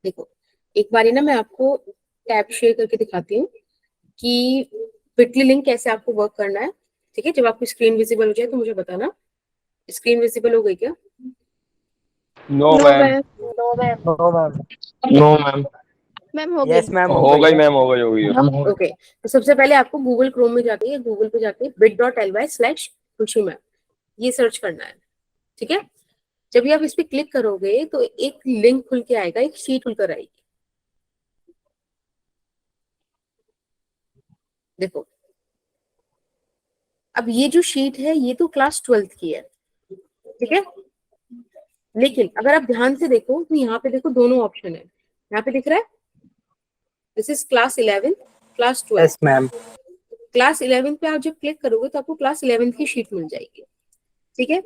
देखो एक बारी ना मैं आपको टैब शेयर करके दिखाती हूँ कि बिटली लिंक कैसे आपको वर्क करना है। ठीक है, जब आपकी स्क्रीन विजिबल हो जाए तो मुझे बताना। स्क्रीन विजिबल हो गई क्या? No no ma'am. Ma'am. No ma'am. No ma'am. No ma'am. Ma'am हो यस गई। मैम हो गई मैम, हो गई, हो गई। ओके, तो सबसे पहले आपको गूगल क्रोम में जाके गूगल पे जाके bit.ly/खुशी मैम ये सर्च करना है। ठीक है, जब भी आप इस पे क्लिक करोगे तो एक लिंक खुल के आएगा, एक शीट खुलकर आएगी। देखो अब ये जो शीट है ये तो क्लास 12th की है। ठीक है, लेकिन अगर आप ध्यान से देखो तो यहाँ पे देखो दोनों ऑप्शन है। यहाँ पे दिख रहा है this is class 11, class 12। Yes ma'am. Class 11 पे आप जब क्लिक करोगे तो आपको क्लास 11 की शीट मिल जाएगी। ठीक है,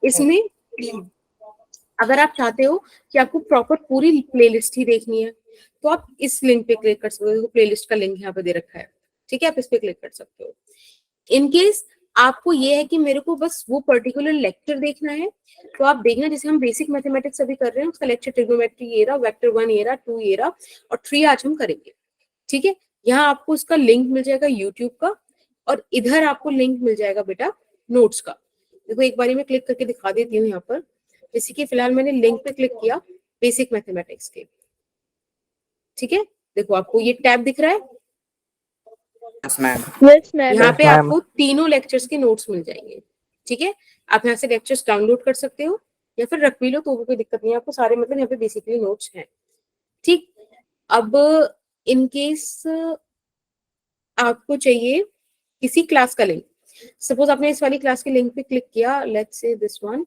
इसमें अगर आप चाहते हो कि आपको प्रॉपर पूरी प्लेलिस्ट ही देखनी है तो आप इस लिंक पे क्लिक कर सकते हो। प्लेलिस्ट का लिंक यहाँ पे दे रखा है। ठीक है, आप इस पे क्लिक कर सकते हो। इन केस आपको ये है कि मेरे को बस वो पर्टिकुलर लेक्चर देखना है तो आप देखना, जैसे हम बेसिक मैथमेटिक्स अभी कर रहे हैं उसका लेक्चर ट्रिग्नोमेट्री ये रहा, वेक्टर 1 ये रहा, 2 ये रहा और 3 आज हम करेंगे। ठीक है, यहाँ आपको उसका लिंक मिल जाएगा यूट्यूब का और इधर आपको लिंक मिल जाएगा बेटा नोट्स का। देखो एक बारी मैं क्लिक करके दिखा देती हूँ यहाँ पर। जैसे कि फिलहाल मैंने लिंक पे क्लिक किया बेसिक मैथमेटिक्स के। ठीक है, देखो आपको ये टैब दिख रहा है। Yes ma'am. Yes ma'am. यहाँ पे Yes, ma'am. आपको तीनों लेक्चर्स के नोट्स मिल जाएंगे। ठीक है, आप यहाँ से लेक्चर्स डाउनलोड कर सकते हो या फिर रख भी लो तो भी कोई दिक्कत नहीं है आपको। सारे मतलब यहाँ पे बेसिकली नोट्स हैं। ठीक, अब इन केस आपको चाहिए किसी क्लास का लिंक, सपोज आपने इस वाली क्लास के लिंक पे क्लिक किया, let's say this one.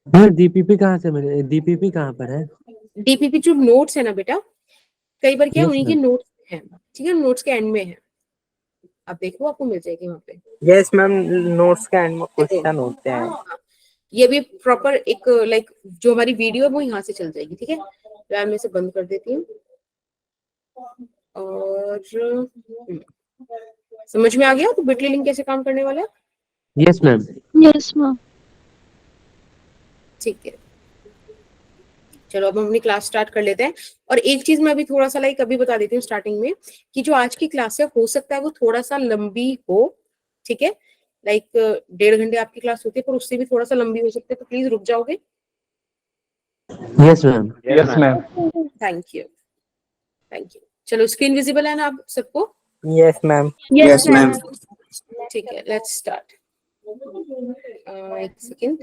DPP कहाँ से मिले? डीपीपी कहाँ पर है? डीपीपी जो नोट्स है ना बेटा, कई बार क्या है यस उन्हीं के मैम। नोट्स हैं। ठीक है, नोट्स के एंड में है, आप देखो आपको मिल जाएगी वहां पे। यस मैम, नोट्स के एंड में देखो क्वेश्चन होते हैं। हाँ, ये भी प्रॉपर एक लाइक जो हमारी वीडियो है वो यहाँ से चल जाएगी। ठीक है, मैं इसे बंद कर देती हूँ और समझ में आ गया तो बिटली लिंक कैसे काम करने वाला है। Yes ma'am. Yes ma'am. ठीक है, चलो अब हम अपनी क्लास स्टार्ट कर लेते हैं। और एक चीज मैं अभी थोड़ा सा लाइक अभी बता देती हूँ स्टार्टिंग में कि जो आज की क्लास है हो सकता है वो थोड़ा सा लंबी हो। ठीक है, लाइक 1.5 घंटे आपकी क्लास होती है पर उससे भी थोड़ा सा लंबी हो सकती है, तो प्लीज रुक जाओगे। Yes ma'am. Yes ma'am. Thank you, thank you. चलो स्क्रीन विजिबल है ना आप सबको? Yes ma'am. Yes ma'am. ठीक है, लेट्स स्टार्ट। एक सेकेंड।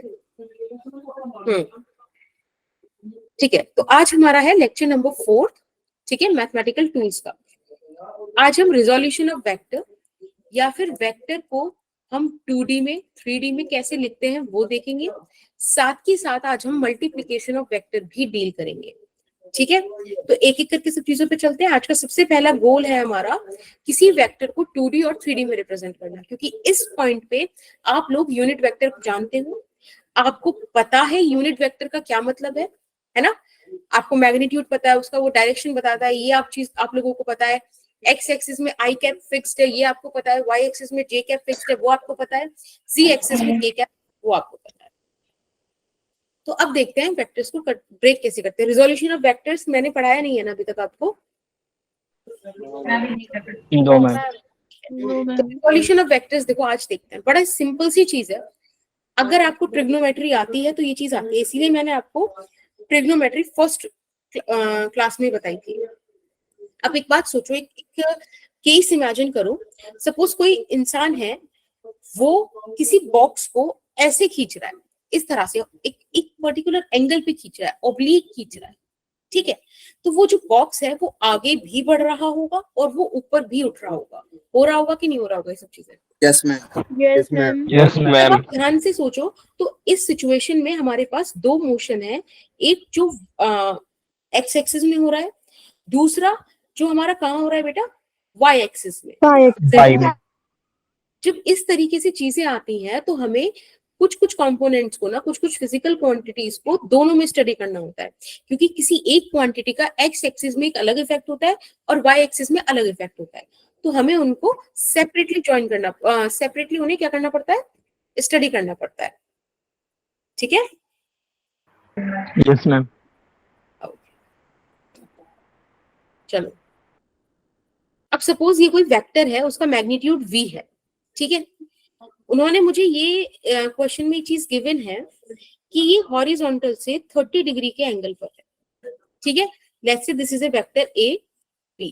ठीक है, तो आज हमारा है लेक्चर नंबर 4। ठीक है, मैथमेटिकल टूल्स का। आज हम रिजोल्यूशन ऑफ वेक्टर या फिर वेक्टर को हम 2D में 3D में कैसे लिखते हैं वो देखेंगे। साथ ही साथ आज हम मल्टीप्लिकेशन ऑफ वेक्टर भी डील करेंगे। ठीक है, तो एक एक करके सब चीजों पे चलते हैं। आज का सबसे पहला गोल है हमारा किसी वेक्टर को 2D और 3D में रिप्रेजेंट करना, क्योंकि इस पॉइंट पे आप लोग यूनिट वेक्टर जानते हो, आपको पता है यूनिट वेक्टर का क्या मतलब है ना। आपको मैग्नीट्यूड पता है, उसका वो डायरेक्शन बताता है, ये आप चीज आप लोगों को पता है। एक्स एक्सिस में आई कैप फिक्स्ड है ये आपको पता है, वाई एक्सिस में जे कैप फिक्स्ड है वो आपको पता है, जी एक्सिस में के कैप वो आपको पता है। तो अब देखते हैं वेक्टर्स को ब्रेक कैसे करते हैं। रिजोल्यूशन ऑफ वेक्टर्स मैंने पढ़ाया नहीं है ना अभी तक आपको। No ma'am. नो तो मैम। रिजोल्यूशन ऑफ वेक्टर्स देखो आज देखते हैं, बड़ा सिंपल सी चीज है। अगर आपको ट्रिग्नोमेट्री आती है तो ये चीज आती है, इसीलिए मैंने आपको ट्रिग्नोमेट्री फर्स्ट क्लास में बताई थी। अब एक बात सोचो, एक केस इमेजिन करो। सपोज कोई इंसान है, वो किसी बॉक्स को ऐसे खींच रहा है, इस तरह से एक पर्टिकुलर एंगल पे खींच रहा है, ओब्लिक खींच रहा है। ठीक है, तो वो जो बॉक्स है वो आगे भी बढ़ रहा होगा और वो ऊपर भी उठ रहा होगा। हो रहा होगा कि नहीं हो रहा होगा ये सब चीजें? Yes ma'am. Yes ma'am. Yes अब मैम। आप ध्यान से सोचो तो इस सिचुएशन में हमारे पास दो मोशन है, एक जो एक्स एक्सिस में हो रहा है, दूसरा जो हमारा कहाँ हो रहा है बेटा, वाई एक्सिस में। बाई में। जब इस तरीके से चीजें आती हैं तो हमें कुछ कुछ कंपोनेंट्स को ना, कुछ कुछ फिजिकल क्वांटिटीज को दोनों में स्टडी करना होता है, क्योंकि किसी एक क्वांटिटी का एक्स एक्सिस में एक अलग इफेक्ट होता है और वाई एक्सिस में अलग इफेक्ट होता है। तो हमें उनको सेपरेटली ज्वाइन करना, सेपरेटली उन्हें क्या करना पड़ता है, स्टडी करना पड़ता है। ठीक है, यस मैम। चलो, अब सपोज ये कोई वेक्टर है, उसका मैग्नीट्यूड v है, ठीक है। उन्होंने मुझे ये क्वेश्चन में एक चीज गिवन है कि ये हॉरिजॉन्टल से 30 डिग्री के एंगल पर है, ठीक है। Let's say this is a vector a b।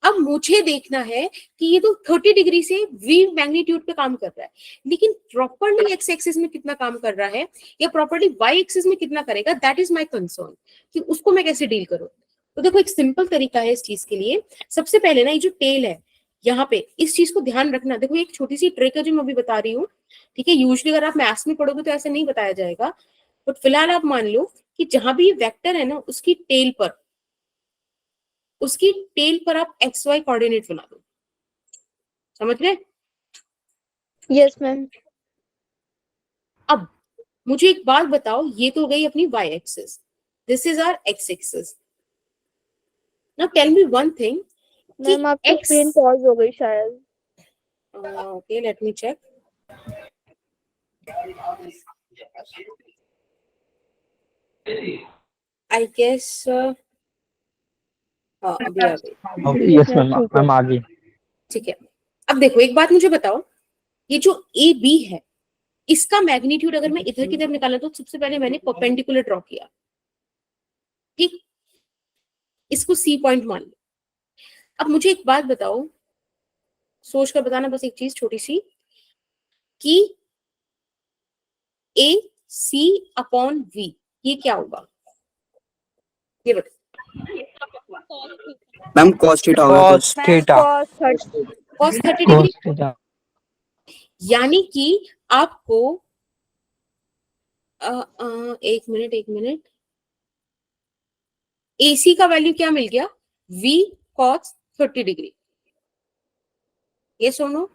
अब मुझे देखना है कि ये तो 30 डिग्री से v मैग्नीट्यूड पे काम कर रहा है, लेकिन प्रॉपर्ली x एक्सिस में कितना काम कर रहा है या प्रॉपर्ली y एक्सिस में कितना करेगा, दैट इज माय कंसर्न, कि उसको मैं कैसे डील करूं। तो देखो एक सिंपल तरीका है इस चीज के लिए। सबसे पहले ना ये जो टेल है यहाँ पे, इस चीज को ध्यान रखना। देखो एक छोटी सी ट्रिक है जो मैं अभी बता रही हूँ, ठीक है। यूजुअली अगर आप मैथ्स में पढ़ोगे तो ऐसे नहीं बताया जाएगा, बट फिलहाल आप मान लो कि जहां भी वेक्टर है ना, उसकी टेल पर आप एक्स वाई कोऑर्डिनेट बना दो। समझ रहे? Yes ma'am. अब मुझे एक बात बताओ, ये तो गई अपनी y axis, this is our x axis. Now tell me one thing, ma'am आपकी स्क्रीन पॉज हो गई शायद। Okay let me check. I guess हाँ अभी आ गई, यस मैम, मैम आ गई। ठीक है। अब देखो एक बात मुझे बताओ, ये जो ए बी है, इसका मैग्नीट्यूड अगर मैं इधर की तरफ निकाला तो सबसे पहले मैंने परपेंडिकुलर ड्रॉ किया, ठीक, इसको सी पॉइंट मान लो। अब मुझे एक बात बताओ, सोच कर बताना बस एक चीज छोटी सी, कि ए सी अपॉन वी ये क्या होगा, ये बताओ। मैम cos थीटा होगा। cos theta. cos 30 डिग्री, यानी कि आपको एक मिनट, AC का वैल्यू क्या मिल गया, V cos 30 डिग्री। ये सुनो,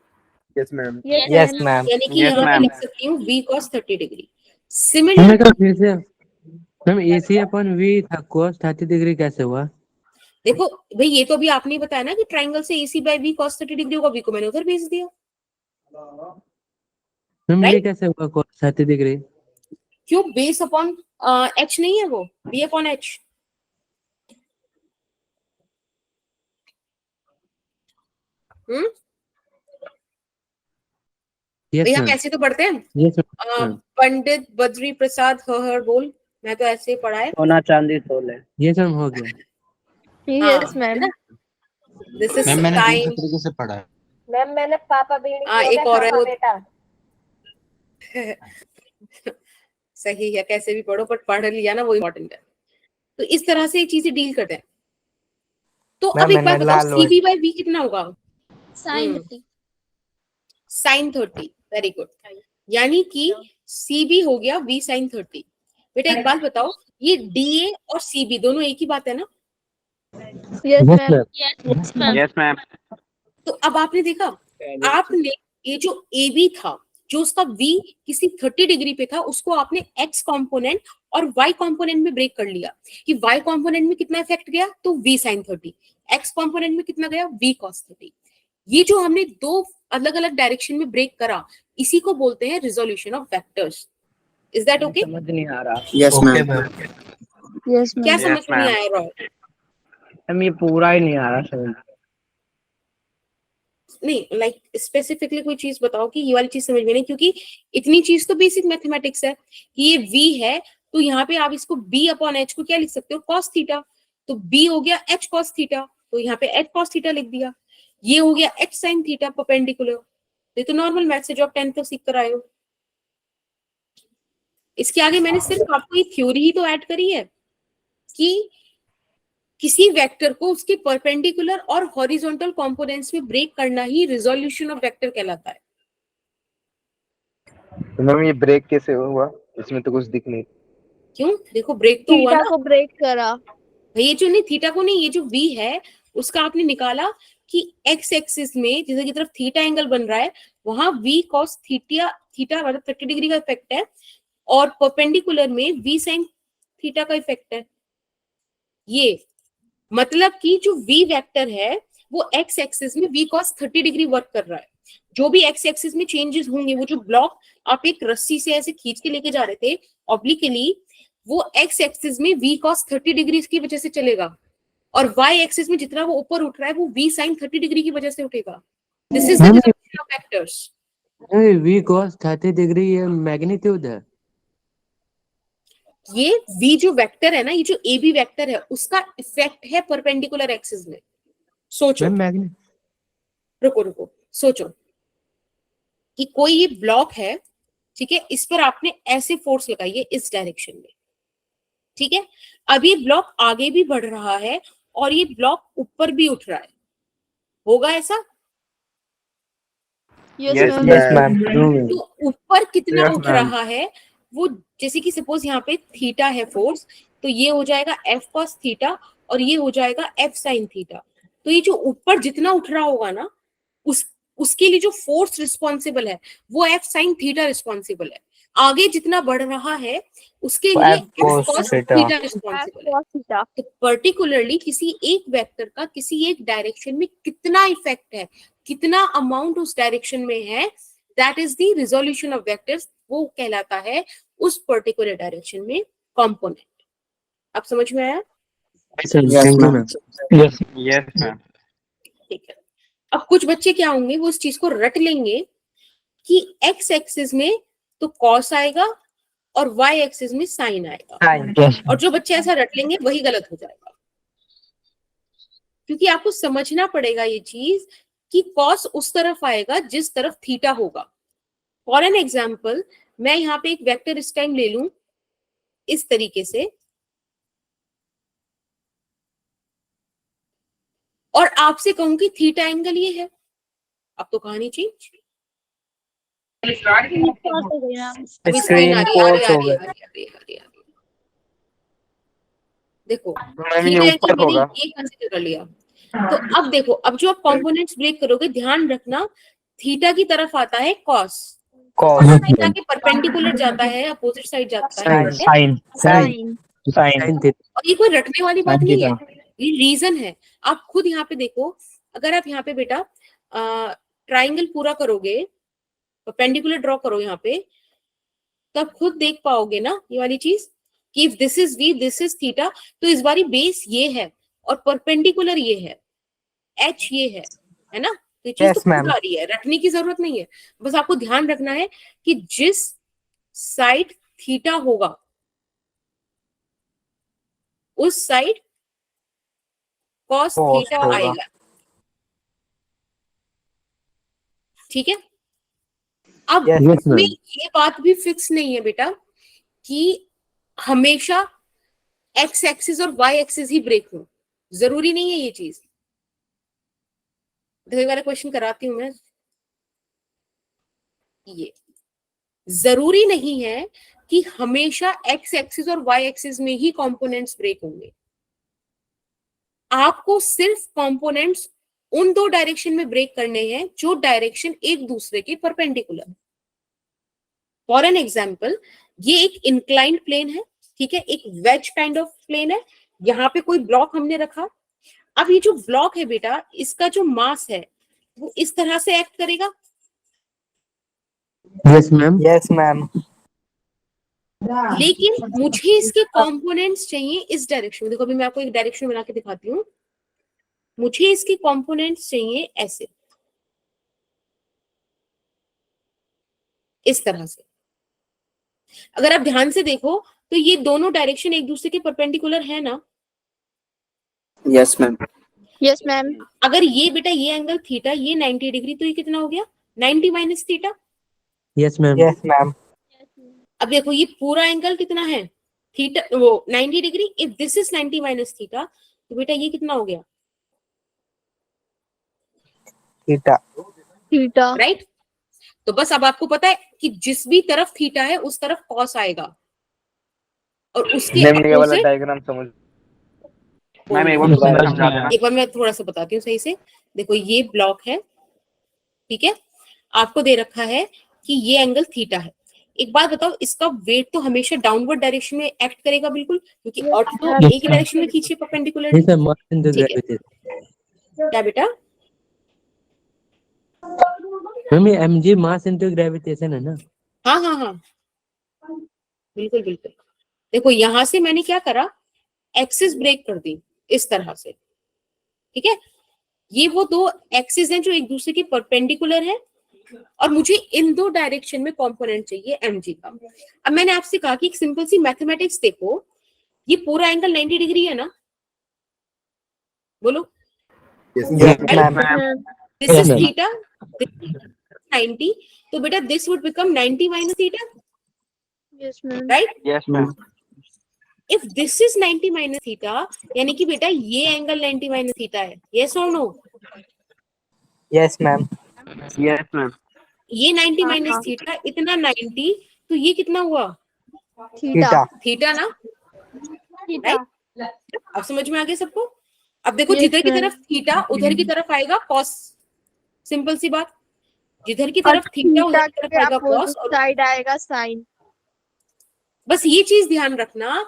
Yes ma'am. Yes, Yes ma'am. Ma'am. यानी कि Yes, यहाँ पे ma'am. लिख सकती हूँ V cos 30 degree. Ma'am similar एक बार फिर से मैम AC अपन V था cos 30 डिग्री कैसे हुआ? देखो भाई, ये तो अभी आपने बताया ना कि ट्राइंगल से AC by V cos 30 degree होगा, V को मैंने उधर भेज दिया। मैम ये Right? कैसे हुआ cos 30 डिग्री? क्यों, बेस अपॉन H नहीं है वो, B अपॉन H। यस भैया हम मैम। ऐसे तो पढ़ते हैं, यस मैम। पंडित बद्री प्रसाद हर बोल, मैं तो ऐसे ही पढ़ा है। सोना चांदी सोले। यस मैम हो गया। यस है मैम। ना, दिस इज मैम मैंने दूसरे टाइम। तरीके से पढ़ा है। मैम मैंने पापा बीड़ी एक और है वो, बेटा। सही है, कैसे भी पढ़ो बट पढ़ लिया ना, वो इम्पोर्टेंट है। तो इस तरह से ये चीजें डील करते हैं। तो अब एक बात बताओ, CB बाय V कितना होगा, साइन 30। Sign 30, very good. यानी कि CB हो गया V साइन 30। बेटा एक बात बताओ, ये DA और CB दोनों एक ही बात है ना? Yes yes ma'am. Ma'am. Yes ma'am. Yes ma'am. तो अब आपने देखा, आपने ये जो AB था, जो उसका V किसी 30 डिग्री पे था, उसको आपने X कंपोनेंट और Y कंपोनेंट में ब्रेक कर लिया कि Y कंपोनेंट में कितना इफेक्ट गया, तो V sin 30, X कंपोनेंट में कितना गया, V cos 30। ये जो हमने दो अलग अलग डायरेक्शन में ब्रेक करा, इसी को बोलते हैं resolution of vectors. Is that okay? समझ नहीं आ रहा। Yes okay ma'am. Ma'am. Yes क्या मैम। समझ में नहीं आया रॉय? मैम ये पूरा ही नहीं आ रहा समझ। नहीं लाइक स्पेसिफिकली कोई चीज बताओ कि ये वाली चीज समझ में नहीं, क्योंकि इतनी चीज तो बेसिक मैथमेटिक्स है कि ये V है, तो यहाँ पे आप इसको B अपॉन H को क्या लिख सकते हो, cos थीटा। तो B हो गया H cos थीटा, तो यहाँ पे H cos थीटा लिख दिया। ये हो गया H sin थीटा परपेंडिकुलर। ये तो नॉर्मल मैथ से जो आप 10th तक सीख कर आए हो। इसके आगे मैंने सिर्फ आपको ये थ्योरी ही तो ऐड करी है कि किसी वेक्टर को उसके परपेंडिकुलर और हॉरिजॉन्टल कंपोनेंट्स में ब्रेक करना ही रिजोल्यूशन ऑफ वेक्टर कहलाता है। तो मैम ये ब्रेक कैसे हुआ, इसमें तो कुछ दिख नहीं। क्यों, देखो ब्रेक तो हुआ थीटा ना, को ब्रेक करा। ये जो नहीं थीटा को नहीं, ये जो V है उसका आपने निकाला कि X एक्सिस में जिधर की तरफ थीटा एंगल बन रहा है, वहां V cos थीटा मतलब 30 डिग्री का इफेक्ट है, और परपेंडिकुलर में V sin थीटा का इफेक्ट है। ये मतलब कि जो V वेक्टर है वो X एक्सिस में V cos 30 डिग्री वर्क कर रहा है। जो भी X एक्सिस में चेंजेस होंगे, वो जो ब्लॉक आप एक रस्सी से ऐसे खींच के लेके जा रहे थे ऑब्लिकली, वो X एक्सिस में V cos 30 डिग्री की वजह से चलेगा। और वाई एक्सिस में जितना वो ऊपर उठ रहा है वो v sin 30 डिग्री की वजह से उठेगा. This is the result of vectors. v cos 30 degree ये मैग्नीट्यूड है. ये v जो वेक्टर है ना, ये जो ए बी वेक्टर है उसका इफेक्ट है परपेंडिकुलर एक्सिस में. सोचो, मैम रुको सोचो कि कोई ये ब्लॉक है, ठीक है, इस पर आपने ऐसे फोर्स लगाई है इस डायरेक्शन में, ठीक है. अब ये ब्लॉक आगे भी बढ़ रहा है और ये ब्लॉक ऊपर भी उठ रहा है. होगा ऐसा? Yes, Yes, ma'am. yes, ma'am. तो ऊपर कितना Yes, उठ ma'am. रहा है वो, जैसे कि सपोज यहाँ पे थीटा है फोर्स, तो ये हो जाएगा एफ कॉस थीटा और ये हो जाएगा एफ साइन थीटा. तो ये जो ऊपर जितना उठ रहा होगा ना, उसके लिए जो फोर्स रिस्पॉन्सिबल है वो एफ साइन थीटा रिस्पॉन्सिबल है. आगे जितना बढ़ रहा है उसके वो लिए F F cos cos theta. Theta responsible है. Cos theta. तो पर्टिकुलरली किसी एक वेक्टर का किसी एक डायरेक्शन में कितना इफेक्ट है, कितना अमाउंट उस डायरेक्शन में है, that is the resolution of vectors. वो कहलाता है उस पर्टिकुलर डायरेक्शन में कंपोनेंट. आप समझ में आया? Thank you ma'am. Yes, ma'am. ठीक है. अब कुछ बच्चे क्या होंगे, वो इस चीज को रट लेंगे कि एक्स एक्सिस में तो कॉस आएगा और वाई एक्सिस में साइन आएगा. Yes. और जो बच्चे ऐसा रट लेंगे वही गलत हो जाएगा, क्योंकि आपको समझना पड़ेगा ये चीज कि कॉस उस तरफ आएगा जिस तरफ थीटा होगा. फॉर एन एग्जाम्पल, मैं यहाँ पे एक वेक्टर इस टाइम ले लूं इस तरीके से, और आपसे कहूं कि थीटा एंगल ये है. अब तो कहानी चेंज. Cos हो गई ma'am. अभी Screen screen pause हो गया. आ रही है. देखो, मैम थीटा ये है कि ऊपर मैंने होगा. ये कंसीडर कर लिया. तो अब देखो, अब जो आप कंपोनेंट्स ब्रेक करोगे, ध्यान रखना थीटा की तरफ आता है कॉस, Cos. थीटा के परपेंडिकुलर जाता है, अपोजिट साइड जाता है, Sin. Sin. Sine theta. और ये कोई रटने वाली बात Sin नहीं है, theta. ये रीजन है. आप खुद यहाँ पे देखो, अगर आप यहाँ पे बेटा ट्राइंगल पूरा करोगे, परपेंडिकुलर ड्रॉ करो यहाँ पे, तो आप खुद देख पाओगे ना ये वाली चीज कि if this is v, this is theta, तो इस बारी बेस ये है और परपेंडिकुलर ये है, h ये है ना. तो ये चीज Yes, तो खुद ma'am. आ रही है, रटने की जरूरत नहीं है. बस आपको ध्यान रखना है कि जिस साइड थीटा होगा उस साइड कॉस Cos थीटा होगा. आएगा. ठीक है. अब Yes, yes, इसमें ma'am. ये बात भी फिक्स नहीं है बेटा कि हमेशा एक्स एक्सिस और वाई एक्सिस ही ब्रेक हो. जरूरी नहीं है ये चीज. देखो, एक बार क्वेश्चन कराती हूं मैं. ये जरूरी नहीं है कि हमेशा एक्स एक्सिस और वाई एक्सिस में ही कंपोनेंट्स ब्रेक होंगे. आपको सिर्फ कंपोनेंट्स उन दो डायरेक्शन में ब्रेक करने हैं जो डायरेक्शन एक दूसरे के परपेंडिकुलर. फॉर एन एग्जाम्पल, ये एक इंक्लाइंड प्लेन है, ठीक है, एक वेज काइंड ऑफ प्लेन है. यहाँ पे कोई ब्लॉक हमने रखा. अब ये जो ब्लॉक है बेटा, इसका जो मास है वो इस तरह से एक्ट करेगा. Yes ma'am. Yes, ma'am. लेकिन मुझे इसके कंपोनेंट्स चाहिए इस डायरेक्शन में. देखो, अभी मैं आपको एक डायरेक्शन बना के दिखाती हूँ. मुझे इसके कंपोनेंट्स चाहिए ऐसे, इस तरह से. अगर आप ध्यान से देखो तो ये दोनों डायरेक्शन एक दूसरे के परपेंडिकुलर है ना. Yes, ma'am. Yes, ma'am. अगर ये बेटा ये एंगल थीटा, ये 90 डिग्री, तो ये कितना हो गया 90 minus theta. Yes ma'am. Yes, ma'am. अब देखो, ये पूरा एंगल कितना है थीटा, वो 90 degree. If this is 90 minus theta, तो बेटा ये कितना हो गया, Theta. Theta. राइट. तो बस अब आपको पता है कि जिस भी तरफ थीटा है उस तरफ कॉस आएगा और उसके मैम ये वाला opposite- डायग्राम समझ. मैम एक बार समझा देना. एक बार मैं थोड़ा सा बताती हूँ सही से. देखो, ये ब्लॉक है, ठीक है, आपको दे रखा है कि ये एंगल थीटा है. एक बात बताओ, इसका वेट तो हमेशा डाउनवर्ड डायरेक्शन में एक्ट करेगा बिल्कुल, क्योंकि अर्थ तो एक ही डायरेक्शन में खींचे perpendicular. Yes ma'am. Mass into ठीक है. ग्रेविटी. क्या बेटा? मैम ये mg मास इनटू ग्रेविटेशन है ना. हाँ हाँ हाँ, बिल्कुल बिल्कुल. देखो, यहां से मैंने क्या करा, एक्सिस ब्रेक कर दी. इस तरह से, ठीक है। ये वो दो एक्सिस हैं जो एक दूसरे के परपेंडिकुलर है और मुझे इन दो डायरेक्शन में कंपोनेंट चाहिए mg का। अब मैंने आपसे कहा कि एक सिंपल सी मैथमेटिक्स देखो, ये पूरा एंगल 90 डिग्री है ना, बोलो। Yes, ma'am. This is theta, 90, तो बेटा this would become 90 minus theta, Yes, ma'am. Right. Yes, ma'am. If this is 90 minus theta, यानी कि बेटा ये एंगल 90 माइनस थीटा है, यस और no. Yes, ma'am. Yes, ma'am. ये 90 हाँ, माइनस हाँ। थीटा, इतना 90, तो ये कितना हुआ, Theta. थीटा ना, Theta. अब समझ में आ गया सबको। अब देखो Yes, जिधर की ma'am. तरफ थीटा उधर की तरफ आएगा कॉस, सिंपल सी बात। जिधर की और तरफ थीटा उधर theta की तरफ के आएगा कॉस। अपोजिट और साइड आएगा sin. बस ये चीज ध्यान रखना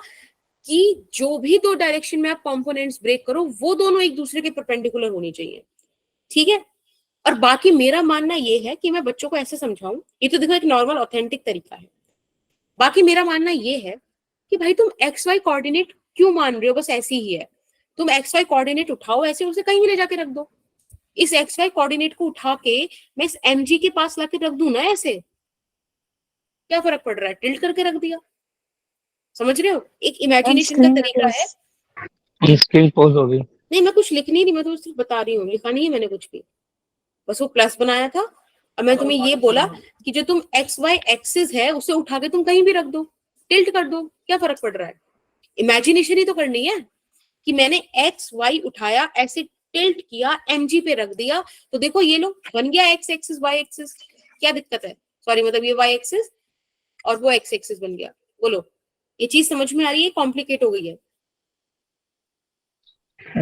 कि जो भी दो डायरेक्शन में आप कंपोनेंट्स ब्रेक करो वो दोनों एक दूसरे के परपेंडिकुलर होनी चाहिए, ठीक है। और बाकी मेरा मानना ये है कि मैं बच्चों को ऐसे समझाऊं, ये तो देखो एक नॉर्मल ऑथेंटिक तरीका है। बाकी मेरा मानना ये है कि भाई तुम एक्स वाई कोऑर्डिनेट क्यों मान रहे हो, बस ऐसी ही है। तुम एक्स वाई कोऑर्डिनेट उठाओ, ऐसे उसे कहीं भी ले जाके रख दो। इस एक्स वाई कोऑर्डिनेट को उठा के मैं इस mg के पास लाके रख दूं ना, ऐसे क्या फर्क पड़ रहा है, टिल्ट करके रख दिया। समझ रहे हो, एक इमेजिनेशन का तरीका है। स्क्रीन पोज होगी। नहीं मैं कुछ लिख नहीं मैं तो सिर्फ बता रही हूँ, लिखा नहीं है मैंने कुछ भी, बस वो प्लस बनाया था। और मैं तुम्हें ये बोला कि जो तुम एक्स वाई एक्सिस है उसे उठा के तुम कहीं भी रख दो, टिल्ट कर दो, क्या फर्क पड़ रहा है। इमेजिनेशन ही तो करनी है कि मैंने एक्स वाई उठाया, ऐसे टिल्ट किया, mg पे रख दिया, तो देखो ये लो बन गया एक्स एक्सिस वाई एक्सिस, क्या दिक्कत है। सॉरी मतलब ये वाई एक्सिस और वो एक्स एक्सिस बन गया। बोलो ये चीज समझ में आ रही है, कॉम्प्लिकेट हो गई है।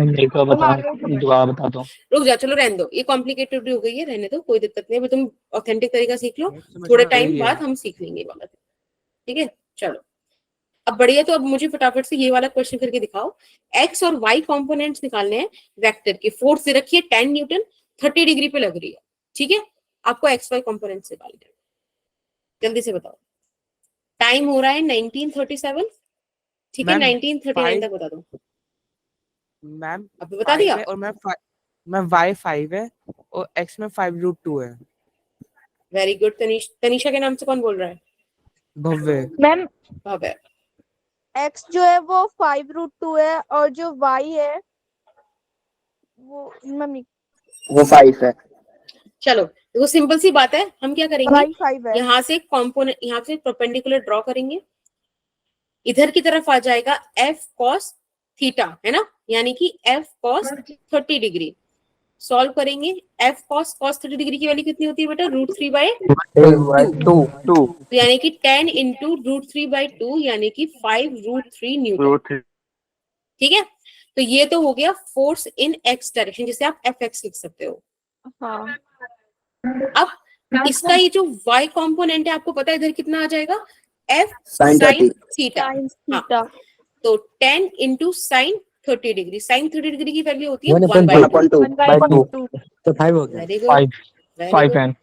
देखो दुआ बता दो। रुक जा, चलो रहने दो, ये कॉम्प्लिकेटेड हो गई है, रहने दो, कोई दिक्कत नहीं है। तुम ऑथेंटिक तरीका सीख लो, थोड़े टाइम बाद हम सीख लेंगे वाला, ठीक है। चलो अब बढ़िया, तो अब मुझे फटाफट से ये वाला क्वेश्चन करके दिखाओ। एक्स और वाई कंपोनेंट्स निकालने हैं वेक्टर के। फोर्स दे रखी है 10 न्यूटन, 30 डिग्री पे लग रही है, ठीक है। आपको एक्स वाई कंपोनेंट्स निकालने हैं, जल्दी से बताओ। टाइम हो रहा है 1937, ठीक है। 1939 तक बता दो मैम। अब बता दिया। और मैं y 5 है और x में 5√2 है। Very good. तनीषा के नाम से कौन बोल रहा है। भव्य। मैम भव्य। x जो है वो 5√2 है और जो y है वो मम्मी वो 5 है। चलो देखो सिंपल सी बात है, हम क्या करेंगे, y 5 है। यहाँ से कंपोनेंट, यहाँ से परपेंडिकुलर ड्रॉ करेंगे, इधर की तरफ आ जाएगा f cos थीटा, है ना, यानी कि f cos 30 डिग्री। सॉल्व करेंगे, f cos 30 डिग्री की वैल्यू कितनी होती है बेटा, √3/2, तो यानी कि 10 इंटू √3/2 यानी कि 5√3 न्यूटन, ठीक है। तो ये तो हो गया फोर्स इन x डायरेक्शन, जिसे आप fx लिख सकते हो। हाँ। अब इसका ये जो y कंपोनेंट है आपको पता है इधर कितना आ जाएगा, f Sin sin 30। Theta. sin हाँ, थीटा। तो 10 into sine 30 degree, sine 30 degree की वैल्यू होती है 1/2। 1/2। 1/2 तो 5 हो गया। Very good, very good.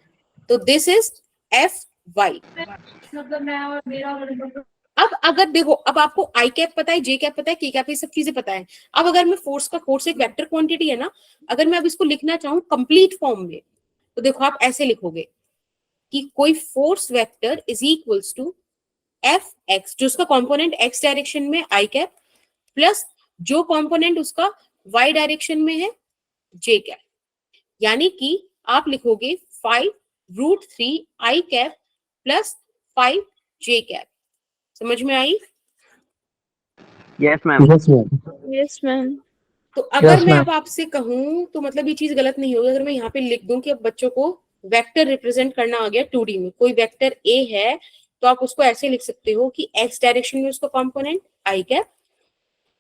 तो दिस इज एफ वाई। अब अगर देखो, अब आपको आई कैप पता है, जे कैप पता है, के कैप, ये सब चीजें पता है। अब अगर मैं फोर्स का, फोर्स एक वेक्टर क्वांटिटी है ना, अगर मैं अब इसको लिखना चाहूँ कंप्लीट फॉर्म में, तो देखो आप ऐसे लिखोगे कि कोई force vector is equals to F X, जो उसका कंपोनेंट एक्स डायरेक्शन में आई कैप, प्लस जो कंपोनेंट उसका वाई डायरेक्शन में है जे कैप, यानी कि आप लिखोगे 5√3 I cap plus 5 J cap. समझ में आई। Yes ma'am. Yes ma'am. तो अगर Yes, मैं ma'am. अब आपसे कहूं तो मतलब ये चीज गलत नहीं होगी अगर मैं यहाँ पे लिख दूं कि अब बच्चों को वेक्टर रिप्रेजेंट करना आ गया 2D में। कोई वेक्टर ए है तो आप उसको ऐसे लिख सकते हो कि एक्स डायरेक्शन में उसका component I cap,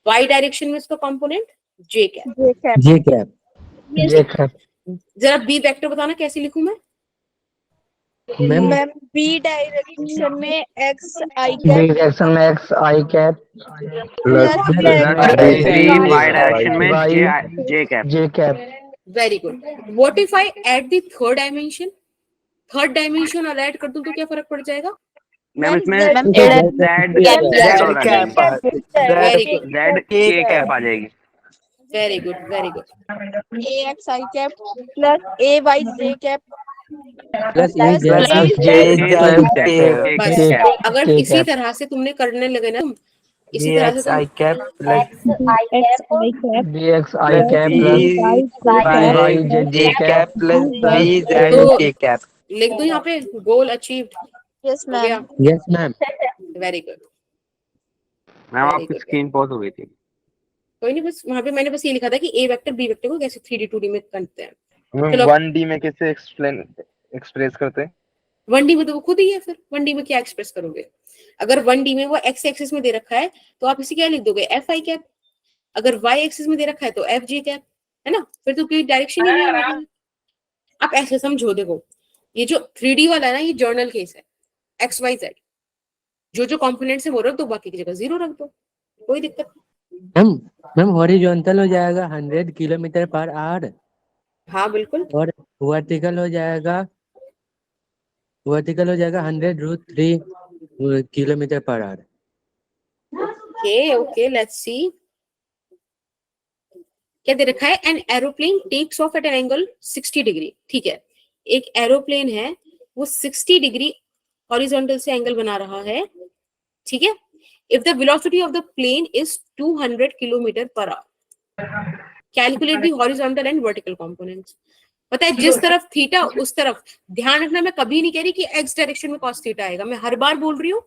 Y direction में उसका component J cap. J cap. जरा बी वेक्टर बताना कैसे लिखूं मैं। मैम मैम बी डायरेक्शन में X I B cap direction में X I cap plus Y direction में J cap. J cap. Very good. What if I add the third dimension, third dimension और add कर दूं तो क्या फर्क पड़ जाएगा। मैम इसमें ma'am Z Z cap very good. Z के कैप आ जाएगी। Very good very good. ax I cap plus ay j cap plus A plus Z a J बस J cap. अगर इसी तरह से तुमने करने लगे ना, इसी तरह से dx तुम I cap plus X I cap dx I plus cap b plus y y j cap plus b z तो k cap. लिख दो यहाँ पे गोल अचीव्ड yes हो गया। ma'am yes ma'am. Very good ma'am very आपकी good. Screen pause हो गई थी। कोई नहीं, बस वहां पे मैंने बस ये लिखा था कि ए वेक्टर बी वेक्टर को कैसे 3D 2D में करते हैं। मैम चलो 1D में कैसे एक्सप्रेस करते हैं? 1D में तो वो खुद ही है, फिर 1D में क्या एक्सप्रेस करोगे? अगर 1D में वो एक्स एक्सिस में दे रखा है तो आप इसे क्या लिख दोगे, एफ आई कैप। अगर वाई एक्सिस में दे रखा है तो एफ जी कैप, है ना? फिर तो कोई डायरेक्शन ही नहीं आएगी। आप ऐसे समझो, देखो ये जो 3D वाला है ना, ये जर्नल केस है, एक्स वाई जेड। जो जो कॉम्पोनेंट्स है वो रख दो, बाकी की जगह 0 रख दो, कोई दिक्कत नहीं। मैम मैम हॉरिजॉन्टल हो जाएगा 100 किलोमीटर पर आवर हाँ बिल्कुल। और वर्टिकल हो जाएगा 100√3 kilometre per hour. Okay okay, let's see क्या दे रखा है। An aeroplane takes off at an angle 60 degree. ठीक है, एक एरोप्लेन है वो 60 डिग्री हॉरिजॉन्टल से एंगल बना रहा है। ठीक है, if the velocity of the plane is 200 kilometre per hour, calculate the horizontal and vertical components. पता है जिस तरफ थीटा उस तरफ, ध्यान रखना मैं कभी नहीं कह रही कि एक्स डायरेक्शन में कॉस थीटा आएगा, मैं हर बार बोल रही हूँ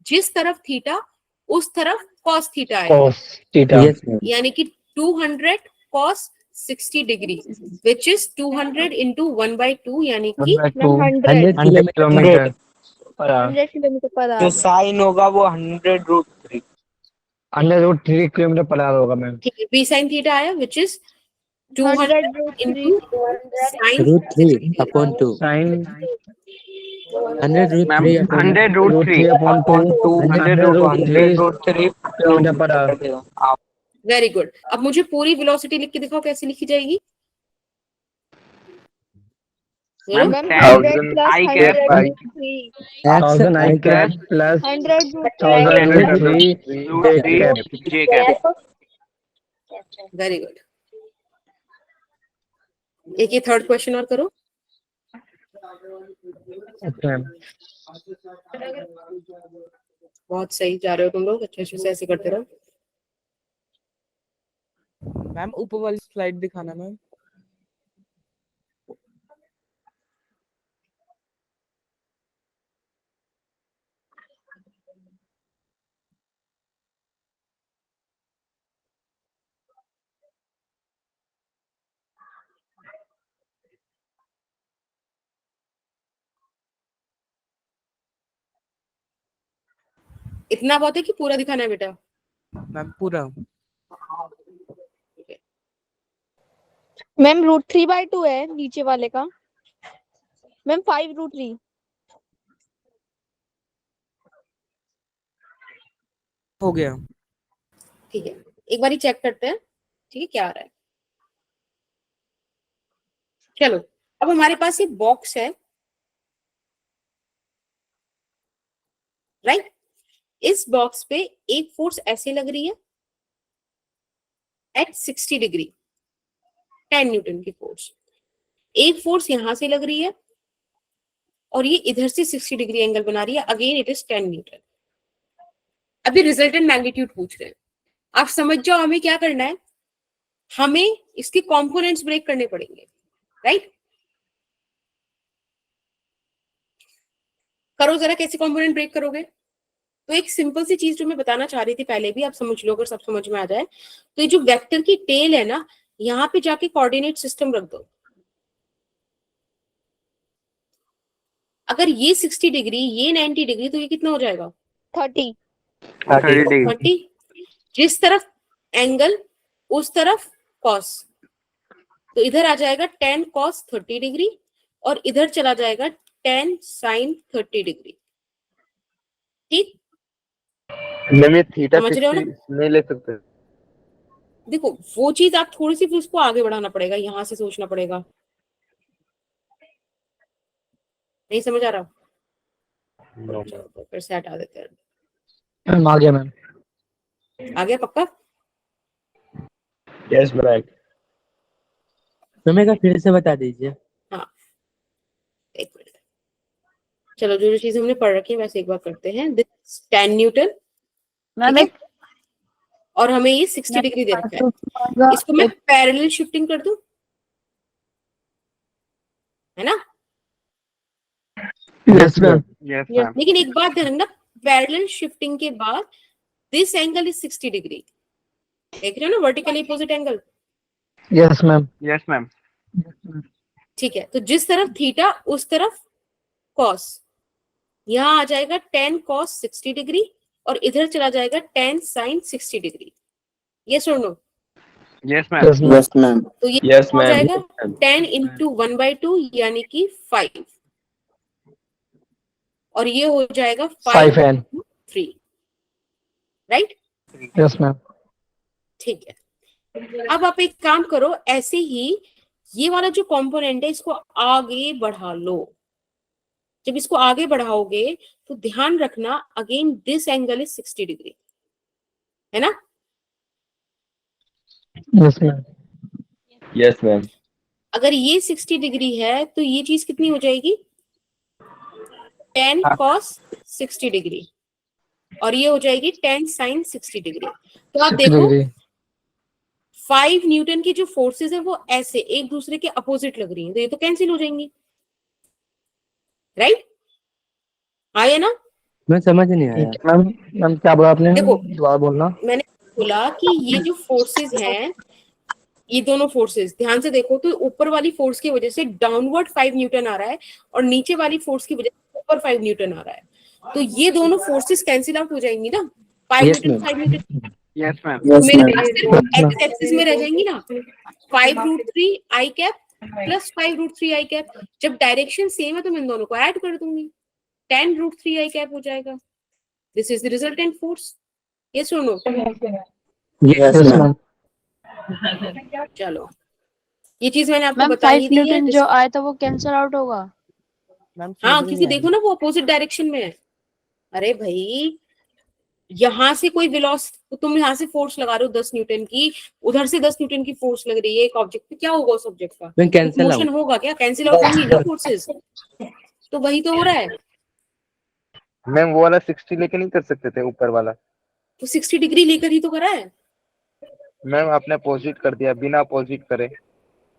जिस तरफ थीटा उस तरफ कॉस थीटा आएगा। cos theta yes ma'am. यानी कि 200 cos 60 degree which is 200 into 1/2 यानी कि 1/2 100 100 100 kilometre kilometre per our 100 kilometre पर जो आवर साइन होगा वो 100√3. √3 किलोमीटर पर आवर होगा मैम। ठीक है, b sin theta आया which is 200 100√3 into sin √3/2 sin 100√3 ma'am 100√3 √3/2 100√3 kilometre per our. Very good. अब मुझे पूरी वेलोसिटी लिख के दिखाओ कैसे लिखी जाएगी। Ma'am ma'am 10 100 plus I cap 100√3 x 1000 I cap plus 100√3 1000√3 J cap। J cap. Very good. एक ये थर्ड क्वेश्चन और करो। अच्छा मैम। बहुत सही जा रहे हो तुम लोग, अच्छे अच्छे से ऐसे करते रहो। मैम ऊपर वाली स्लाइड दिखाना मैम. इतना बहुत है कि पूरा दिखाना है बेटा? मैम पूरा. मैम √3/2 है नीचे वाले का। मैम 5√3 हो गया. ठीक है, एक बार चेक करते हैं ठीक है क्या आ रहा है। चलो, अब हमारे पास ये बॉक्स है, राइट। इस बॉक्स पे एक फोर्स ऐसे लग रही है एट 60 डिग्री, 10 न्यूटन की फोर्स। एक फोर्स यहां से लग रही है और ये इधर से 60 डिग्री एंगल बना रही है, अगेन इट इज 10 न्यूटन। अभी रिजल्टेंट मैग्नीट्यूड पूछ रहे हैं, आप समझ जाओ हमें क्या करना है। हमें इसके कंपोनेंट्स ब्रेक करने पड़ेंगे, राइट। करो जरा, कैसे कंपोनेंट ब्रेक करोगे? तो एक सिंपल सी चीज जो मैं बताना चाह रही थी पहले भी, आप समझ लो अगर सब समझ में आ जाए। तो ये जो वेक्टर की टेल है ना, यहाँ पे जाके कोऑर्डिनेट सिस्टम रख दो। अगर ये 60 डिग्री, ये 90 डिग्री, तो ये कितना हो जाएगा? 30 30। जिस तरफ एंगल उस तरफ कॉस, तो इधर आ जाएगा 10 cos 30 डिग्री और इधर चला जाएगा 10 sin 30 डिग्री। ठीक, मैम ये थीटा समझ रहे हो ना? 60 नहीं ले सकते? देखो वो चीज आप थोड़ी सी फिर उसको आगे बढ़ाना पड़ेगा, यहां से सोचना पड़ेगा। नहीं समझ आ रहा? चलो तो फिर से हटा देते हैं। मैम आ गया मैम। आ गया पक्का? Yes, right. मैम एक बार फिर से बता दीजिए। हाँ, एक मिनट, चलो जो जो चीज हमने पढ़ रखी है वैसे एक बार करते हैं। दिस 10 न्यूटन, ठीक है, और हमें ये 60 डिग्री दे रखा है। इसको मैं पैरेलल शिफ्टिंग कर दूं, है ना? Yes, ma'am. Yes ma'am. लेकिन एक बात ध्यान रखना, पैरेलल शिफ्टिंग के बाद दिस एंगल इज 60 डिग्री, देख रहे हो ना, vertically opposite angle. Yes, ma'am. Yes ma'am. ठीक है, तो जिस तरफ थीटा उस तरफ कॉस, यहाँ आ जाएगा 10 cos 60 डिग्री और इधर चला जाएगा 10 sin 60 डिग्री। ये सुन लो, yes ma'am. Yes, ma'am. Yes, ma'am. तो ये Yes, हो ma'am. जाएगा 10 इंटू 1/2 यानी कि 5, और ये हो जाएगा 5 5 n. 3, राइट? Yes, ma'am. ठीक है, अब आप एक काम करो, ऐसे ही ये वाला जो कंपोनेंट है इसको आगे बढ़ा लो। जब इसको आगे बढ़ाओगे तो ध्यान रखना, again this angle is 60 degree, है ना? Yes, ma'am. Yes, ma'am. अगर ये 60 डिग्री है तो ये चीज कितनी हो जाएगी? 10 cos 60 डिग्री, और ये हो जाएगी 10 sin 60 डिग्री। तो आप 60 देखो degree. 5 न्यूटन की जो फोर्सेस है वो ऐसे एक दूसरे के अपोजिट लग रही हैं, तो ये तो कैंसिल हो जाएंगी, राइट? आया ना? मैं समझ नहीं आया। ठीक है मैम। मैम क्या बोला आपने? देखो, दोबारा बोलना। मैंने बोला कि ये जो फोर्सेस हैं, ये दोनों फोर्सेस ध्यान से देखो, तो ऊपर वाली फोर्स की वजह से डाउनवर्ड 5 न्यूटन आ रहा है और नीचे वाली फोर्स की वजह से ऊपर 5 न्यूटन आ रहा है, तो ये दोनों फोर्सेस कैंसिल आउट हो जाएंगी ना, 5 Yes, Newton ma'am. 5 Newton, yes ma'am. तो Yes, मेरे ma'am. पास सिर्फ एक्स एक्सिस में रह जाएंगी ना, 5√3 I cap plus 5√3 I cap. जब डायरेक्शन सेम है तो मैं इन दोनों को ऐड कर दूंगी, 10√3 आई कैप हो जाएगा। This is the resultant force. ये सुनो, Yes, Yes, ma'am. ma'am. चलो ये चीज मैंने आपको मैम बता 5 ही दी है। न्यूटन जो आया था वो कैंसिल आउट होगा। मैम हाँ, समझ क्योंकि नहीं देखो आया। ना वो अपोजिट डायरेक्शन में है। अरे भाई, यहाँ से कोई तुम यहाँ से फोर्स लगा रहे हो 10 न्यूटन की, उधर से 10 न्यूटन की फोर्स लग रही है एक ऑब्जेक्ट पे, क्या होगा उस ऑब्जेक्ट का? मैं कैंसिल मोशन आउट। होगा क्या? कैंसिल आउट होंगी ना फोर्सेस, तो वही तो हो रहा है। मैम वो वाला 60 लेके नहीं कर सकते थे ऊपर वाला? तो 60 डिग्री लेकर ही तो करा है। मैम आपने अपोजिट कर दिया बिना अपोजिट करे।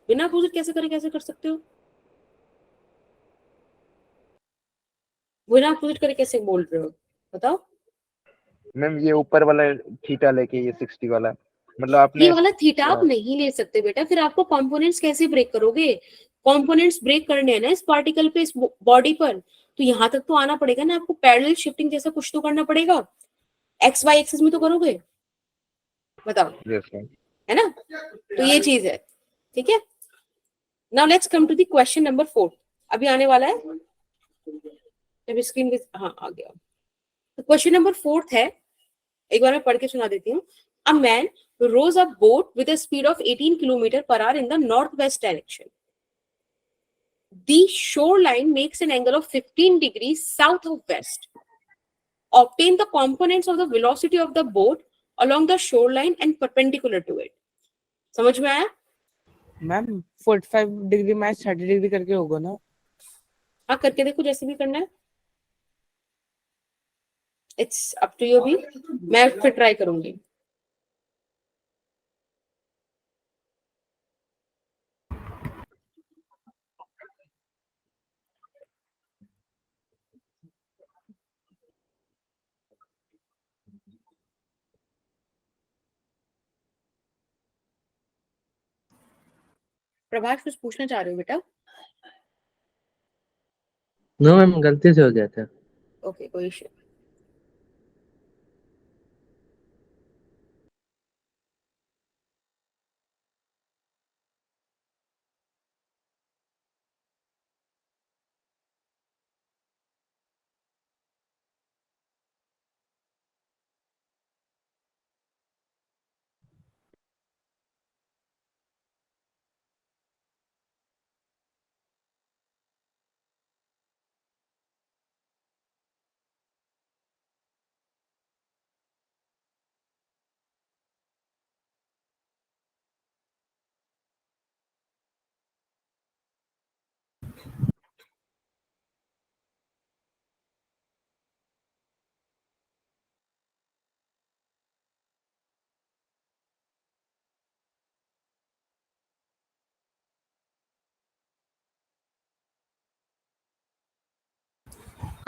बिना अपोजिट कैसे कर सकते हो? बिना अपोजिट करे कैसे बोल रहे हो, बताओ? मैम ये ऊपर वाला थीटा लेके ये 60 वाला, मतलब ये आपने वाला थीटा आप नहीं ले सकते बेटा, फिर आपको कंपोनेंट्स कैसे ब्रेक करोगे? कंपोनेंट्स ब्रेक करने हैं ना इस पार्टिकल पे, इस बॉडी पर, तो यहाँ तक तो आना पड़ेगा ना आपको, पैरेलल शिफ्टिंग जैसा कुछ तो करना पड़ेगा, एक्स वाई एक्सिस में तो करोगे, बताओ, यस मैम। है ना? तो ये चीज है, ठीक है। Now let's come to the question number 4, अभी आने वाला है, जब स्क्रीन पे, हाँ आ गया। तो क्वेश्चन नंबर 4 है, एक बार मैं पढ़ के सुना देती हूँ। A man rows a boat with a speed of 18 kilometre per hour in the north west direction. The shoreline makes an angle of 15 degrees south of west. Obtain the components of the velocity of the boat along the shoreline and perpendicular to it. समझ में आया? Ma'am 45 degree minus 30 degree करके होगा ना? हाँ, करके देखो जैसे भी करना है, इट्स अप टू यू। भी मैं फिर ट्राई करूंगी। प्रभाष कुछ पूछना चाह रहे हो बेटा? नो मैम, गलती से हो गया था। ओके, कोई इशू।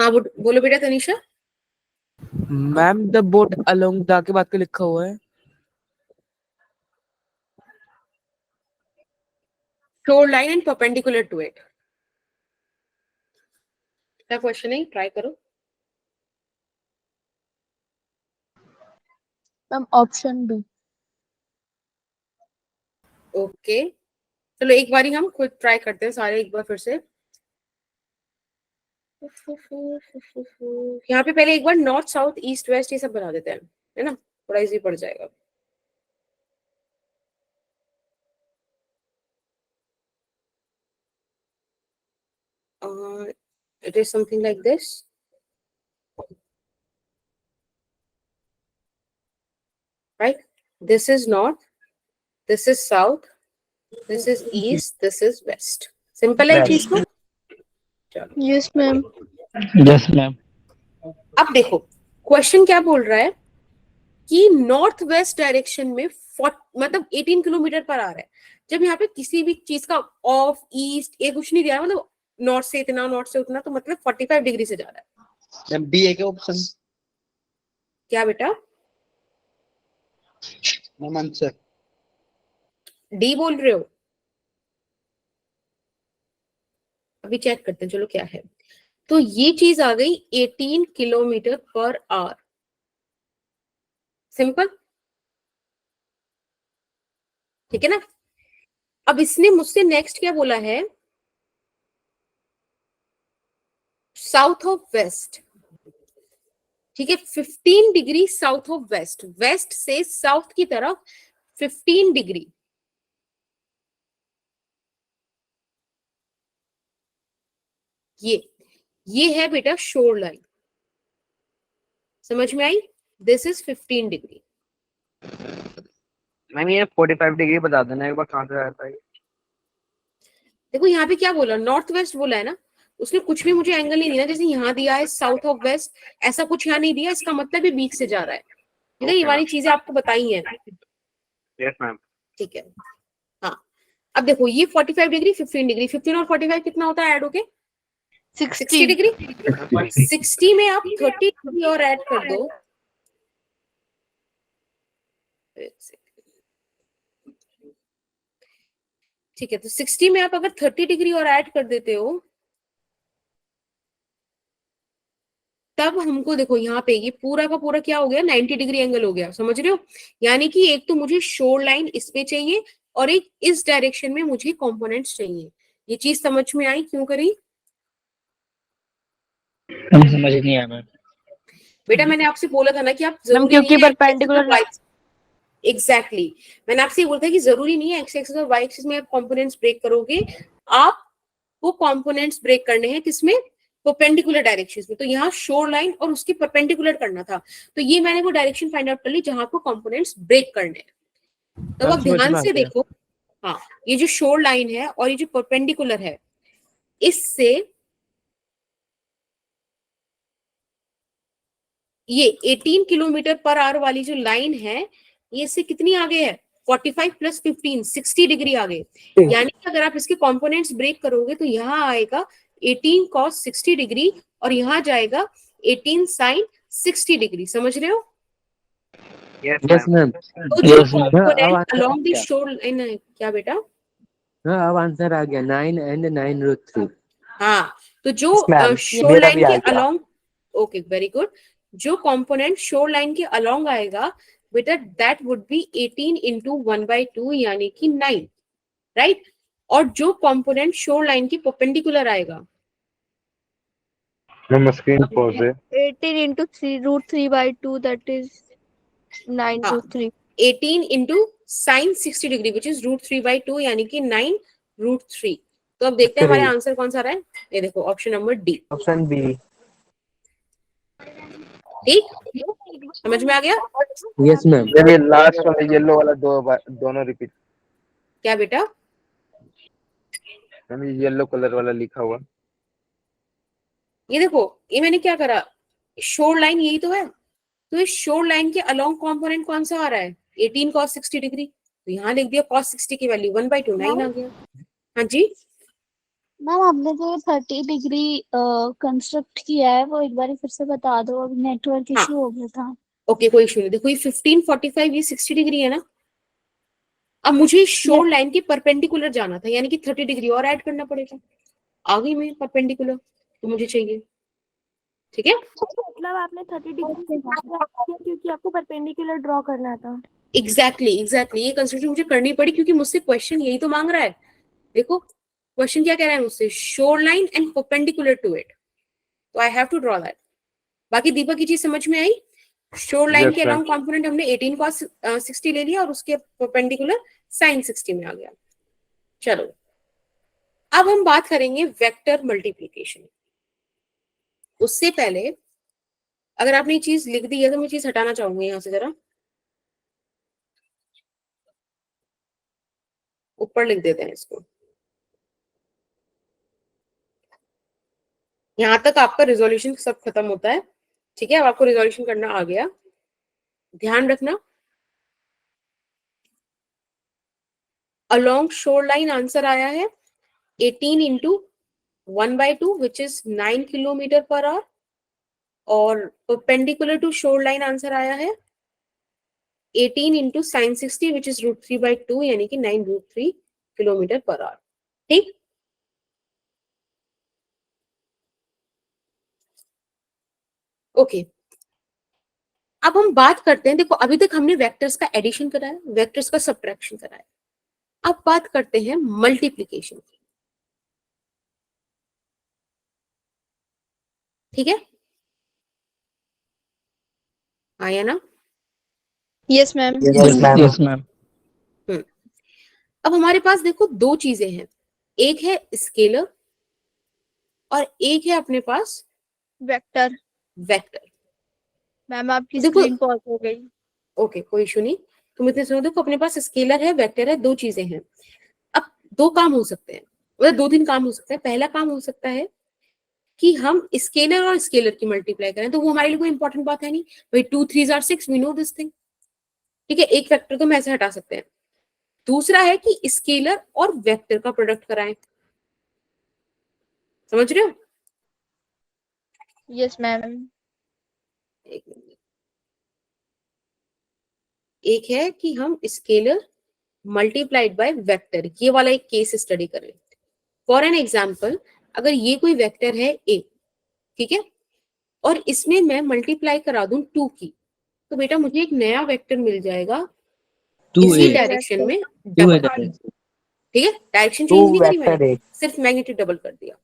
हाँ बोलो बेटा Tanisha. Ma'am the boat along the के बाद के लिखा हुआ है। shoreline and perpendicular to it। क्या क्वेश्चन है, ट्राई करो। Ma'am option B. ओके चलो एक बारी हम खुद ट्राई करते हैं सारे एक बार फिर से। यहाँ पे पहले एक बार नॉर्थ साउथ ईस्ट वेस्ट ये सब बना देते हैं, है ना, थोड़ा इजी पड़ जाएगा। It is something like this, right? This is north, this is south, this is east, this is west। Simple है चीज को। Yes ma'am. Yes ma'am. अब देखो क्वेश्चन क्या बोल रहा है कि नॉर्थ वेस्ट डायरेक्शन में मतलब 18 किलोमीटर पर आ रहा है। जब यहाँ पे किसी भी चीज का ऑफ ईस्ट ये कुछ नहीं दिया, मतलब नॉर्थ से इतना नॉर्थ से उतना, तो मतलब 45 डिग्री से जा रहा है। मैम बी है क्या ऑप्शन? क्या बेटा? मैम आंसर डी बोल रहे हो? अभी चेक करते हैं, चलो क्या है। तो ये चीज आ गई 18 किलोमीटर पर आवर। सिंपल, ठीक है ना। अब इसने मुझसे नेक्स्ट क्या बोला है, साउथ ऑफ वेस्ट, ठीक है, 15 degree south of west, west से साउथ की तरफ 15 डिग्री। ये है बेटा शोर लाइन, समझ में आई? This is 15 degree. मैम ये 45 डिग्री बता देना एक बार कहाँ से आता है। देखो यहाँ पे क्या बोला, नॉर्थ वेस्ट बोला है ना, उसने कुछ भी मुझे एंगल नहीं दिया, जैसे यहाँ दिया है साउथ ऑफ वेस्ट, ऐसा कुछ यहाँ नहीं दिया, इसका मतलब भी बीच से जा रहा है, ठीक है। ये वाली चीजें आपको बताई हैं। Yes ma'am. ठीक है, हाँ। अब देखो ये 45 डिग्री 15 डिग्री, 15 और 45 कितना होता है ऐड होके? 60 डिग्री। 60 में आप 30 डिग्री और ऐड कर दो। ठीक है, तो 60 में आप अगर 30 डिग्री और ऐड कर देते हो, तब हमको देखो यहाँ पे ये पूरा का पूरा क्या हो गया, 90 डिग्री एंगल हो गया, समझ रहे हो। यानी कि एक तो मुझे शोर लाइन इस पे चाहिए और एक इस डायरेक्शन में मुझे कंपोनेंट्स चाहिए। ये चीज समझ में आई क्यों करी? समझ नहीं आया मैम। बेटा मैंने आपसे बोला था ना कि आप मैम जरूरी क्योंकि नहीं है परपेंडिकुलर। एग्जैक्टली मैंने आपसे ये बोला था कि जरूरी नहीं है एक्स एक्सिस और वाई एक्सिस में आप कंपोनेंट्स ब्रेक करोगे, आपको कंपोनेंट्स ब्रेक करने हैं किसमें? परपेंडिकुलर डायरेक्शंस में। तो यहाँ शोर लाइन और उसके परपेंडिकुलर करना था, तो ये मैंने वो डायरेक्शन फाइंड आउट कर ली जहां आपको कंपोनेंट्स ब्रेक करने हैं। तो अब ध्यान से देखो, हाँ, ये जो शोर लाइन है और ये जो परपेंडिकुलर है, इससे ये 18 किलोमीटर पर आवर वाली जो लाइन है, ये इससे कितनी आगे है? 45 प्लस 15 60 डिग्री आगे। यानी कि अगर आप इसके कंपोनेंट्स ब्रेक करोगे तो यहाँ आएगा 18 cos 60 डिग्री और यहाँ जाएगा 18 sin 60 डिग्री। समझ रहे हो? Yes ma'am. तो जो component along the shore line है, क्या बेटा? अब आंसर आ गया 9 and 9√3। हाँ, तो जो शोर लाइन के अलोंग, ओके वेरी गुड, जो कंपोनेंट शोर लाइन के अलोंग आएगा बेटा, दैट वुड बी 18 इंटू 1/2 यानी कि 9, राइट। और जो कंपोनेंट शोर लाइन की परपेंडिकुलर आएगा, मैम स्क्रीन पॉज है। 18 into 3√3/2 that is 9√3। 18 into sine 60 degree which is √3/2 यानी कि 9√3। तो अब देखते हैं हमारे आंसर कौन सा रहा है। ये देखो option number D, option B. ठीक, समझ में आ गया? Yes ma'am. ये लास्ट वाला येलो वाला दोनों रिपीट। क्या बेटा? मैम ये येलो कलर वाला लिखा हुआ। ये देखो, ये मैंने क्या करा, शोर लाइन यही तो है, तो इस शोर लाइन के अलोंग कंपोनेंट कौन सा आ रहा है? 18 cos 60 डिग्री। तो यहाँ लिख दिया cos 60 की वैल्यू 1/2 9 आ गया। हाँ जी, मैम आपने जो 30 डिग्री कंस्ट्रक्ट किया है वो एक बार फिर से बता दो, अभी नेटवर्क हाँ। इशू हो गया था। ओके कोई इशू नहीं। देखो ये 1545 ये 60 डिग्री है ना। अब मुझे शोर लाइन के परपेंडिकुलर जाना था, यानी कि 30 डिग्री और ऐड करना पड़ेगा। आ गई मैं परपेंडिकुलर तो मुझे चाहिए, ठीक है। मतलब आपने 30 डिग्री क्योंकि आपको परपेंडिकुलर ड्रॉ करना था। एग्जैक्टली ये कंस्ट्रक्शन मुझे करनी पड़ी क्योंकि मुझसे क्वेश्चन यही तो मांग रहा है। देखो क्वेश्चन क्या कह रहा है मुझसे, shore line and perpendicular to it, तो I have to draw that. बाकी दीपक की चीज समझ में आई। शोर लाइन Yes, के ma'am. अराउंड कंपोनेंट हमने 18 cos 60 ले लिया और उसके परपेंडिकुलर sin 60 में आ गया। चलो अब हम बात करेंगे वेक्टर मल्टीप्लिकेशन। उससे पहले अगर आपने ये चीज लिख दी है तो मैं चीज हटाना चाहूंगी यहां से, जरा ऊपर लिख देते हैं इसको। यहां तक आपका रिजोल्यूशन सब खत्म होता है, ठीक है। अब आपको रिजोल्यूशन करना आ गया। ध्यान रखना अलोंग शोर लाइन आंसर आया है 18 into 1/2 which is 9 kilometre per hour, और perpendicular to shore line answer आया है 18 इंटू साइन 60 विच इज √3/2 यानी कि 9√3 किलोमीटर पर आवर। ठीक, ओके। अब हम बात करते हैं, देखो अभी तक हमने वेक्टर्स का एडिशन कराया, वेक्टर्स का सब्ट्रैक्शन कराया। अब बात करते हैं मल्टीप्लिकेशन की, ठीक है। आया ना? Yes ma'am. Yes ma'am. अब हमारे पास देखो दो चीजें हैं, एक है स्केलर और एक है अपने पास वेक्टर। वेक्टर। मैम आपकी देखो स्क्रीन पॉज हो गई। ओके कोई इशू नहीं, तुम इतने सुनो। देखो अपने पास स्केलर है, वेक्टर है, दो चीजें हैं। अब दो काम हो सकते हैं, मतलब दो तीन काम हो सकते हैं। पहला काम हो सकता है कि हम स्केलर और स्केलर की मल्टीप्लाई करें, तो वो हमारे लिए कोई इंपॉर्टेंट बात है नहीं भाई। 2 3s are 6, we know this thing, ठीक है। एक वेक्टर तो हम ऐसे हटा सकते हैं। दूसरा है कि स्केलर और वेक्टर का प्रोडक्ट कराएं, समझ रहे हो? Yes ma'am. एक मिनट। एक है कि हम स्केलर मल्टीप्लाइड बाय वेक्टर, ये वाला एक केस स्टडी करें। फॉर एन एग्जाम्पल, अगर ये कोई वेक्टर है ए, ठीक है, और इसमें मैं मल्टीप्लाई करा दूं 2 की, तो बेटा मुझे एक नया वेक्टर मिल जाएगा इसी डायरेक्शन में डबल, ठीक है। डायरेक्शन चेंज नहीं करी मैंने, सिर्फ मैग्नीट्यूड डबल कर दिया।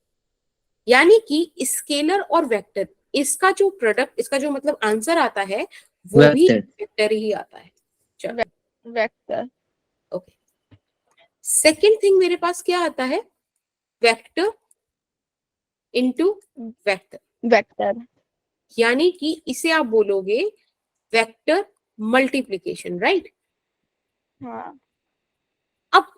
यानी कि स्केलर और वेक्टर, इसका जो प्रोडक्ट, इसका जो मतलब आंसर आता है वो भी वेक्टर ही आता है। चलो वेक्टर। ओके। सेकंड थिंग मेरे पास क्या आता है, वेक्टर इनटू वेक्टर, वेक्टर। यानी कि इसे आप बोलोगे वेक्टर मल्टीप्लिकेशन, राइट। हाँ। अब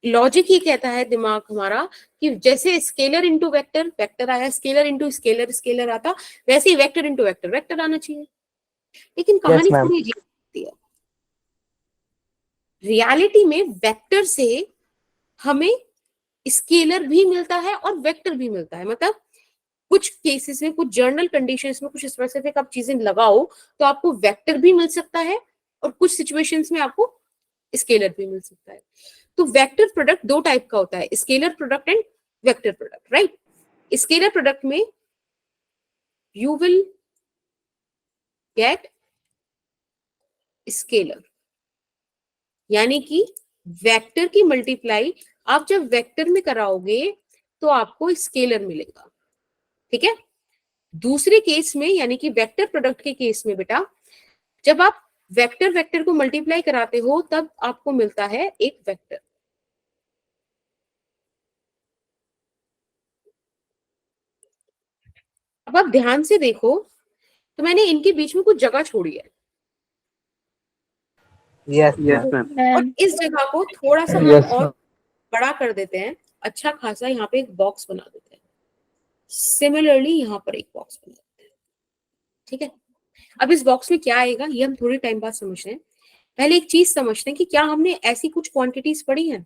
लॉजिक ये कहता है दिमाग हमारा कि जैसे स्केलर इनटू वेक्टर, वेक्टर आया, स्केलर इनटू स्केलर, स्केलर आता, वैसे ही वेक्टर इनटू वेक्टर, वेक्टर आना चाहिए। लेकिन कहानी थोड़ी अजीब होती है। रियलिटी में वेक्टर से हमें स्केलर भी मिलता है और वेक्टर भी मिलता है। मतलब कुछ केसेस में, कुछ जर्नल कंडीशंस में, कुछ स्पेसिफिक आप चीजें लगाओ तो आपको वेक्टर भी मिल सकता है और कुछ सिचुएशंस में आपको स्केलर भी मिल सकता है। तो वेक्टर प्रोडक्ट दो टाइप का होता है, scalar product and vector product, right. Scalar product में यू विल गेट स्केलर, यानी कि वेक्टर की मल्टीप्लाई आप जब वेक्टर में कराओगे तो आपको स्केलर मिलेगा, ठीक है। दूसरे केस में यानी कि वेक्टर प्रोडक्ट के केस में बेटा, जब आप वेक्टर वेक्टर को मल्टीप्लाई कराते हो तब आपको मिलता है एक वेक्टर। अब आप ध्यान से देखो तो मैंने इनके बीच में कुछ जगह छोड़ी है, यस मैम। और इस जगह को थोड़ा सा हम और बड़ा कर देते हैं। अच्छा खासा यहाँ पे एक बॉक्स बना देते हैं, सिमिलरली यहाँ पर एक बॉक्स बना देते हैं, ठीक है। अब इस बॉक्स में क्या आएगा ये हम थोड़े टाइम बाद समझ रहे हैं। पहले एक चीज समझते हैं कि क्या हमने ऐसी कुछ क्वांटिटीज पढ़ी हैं।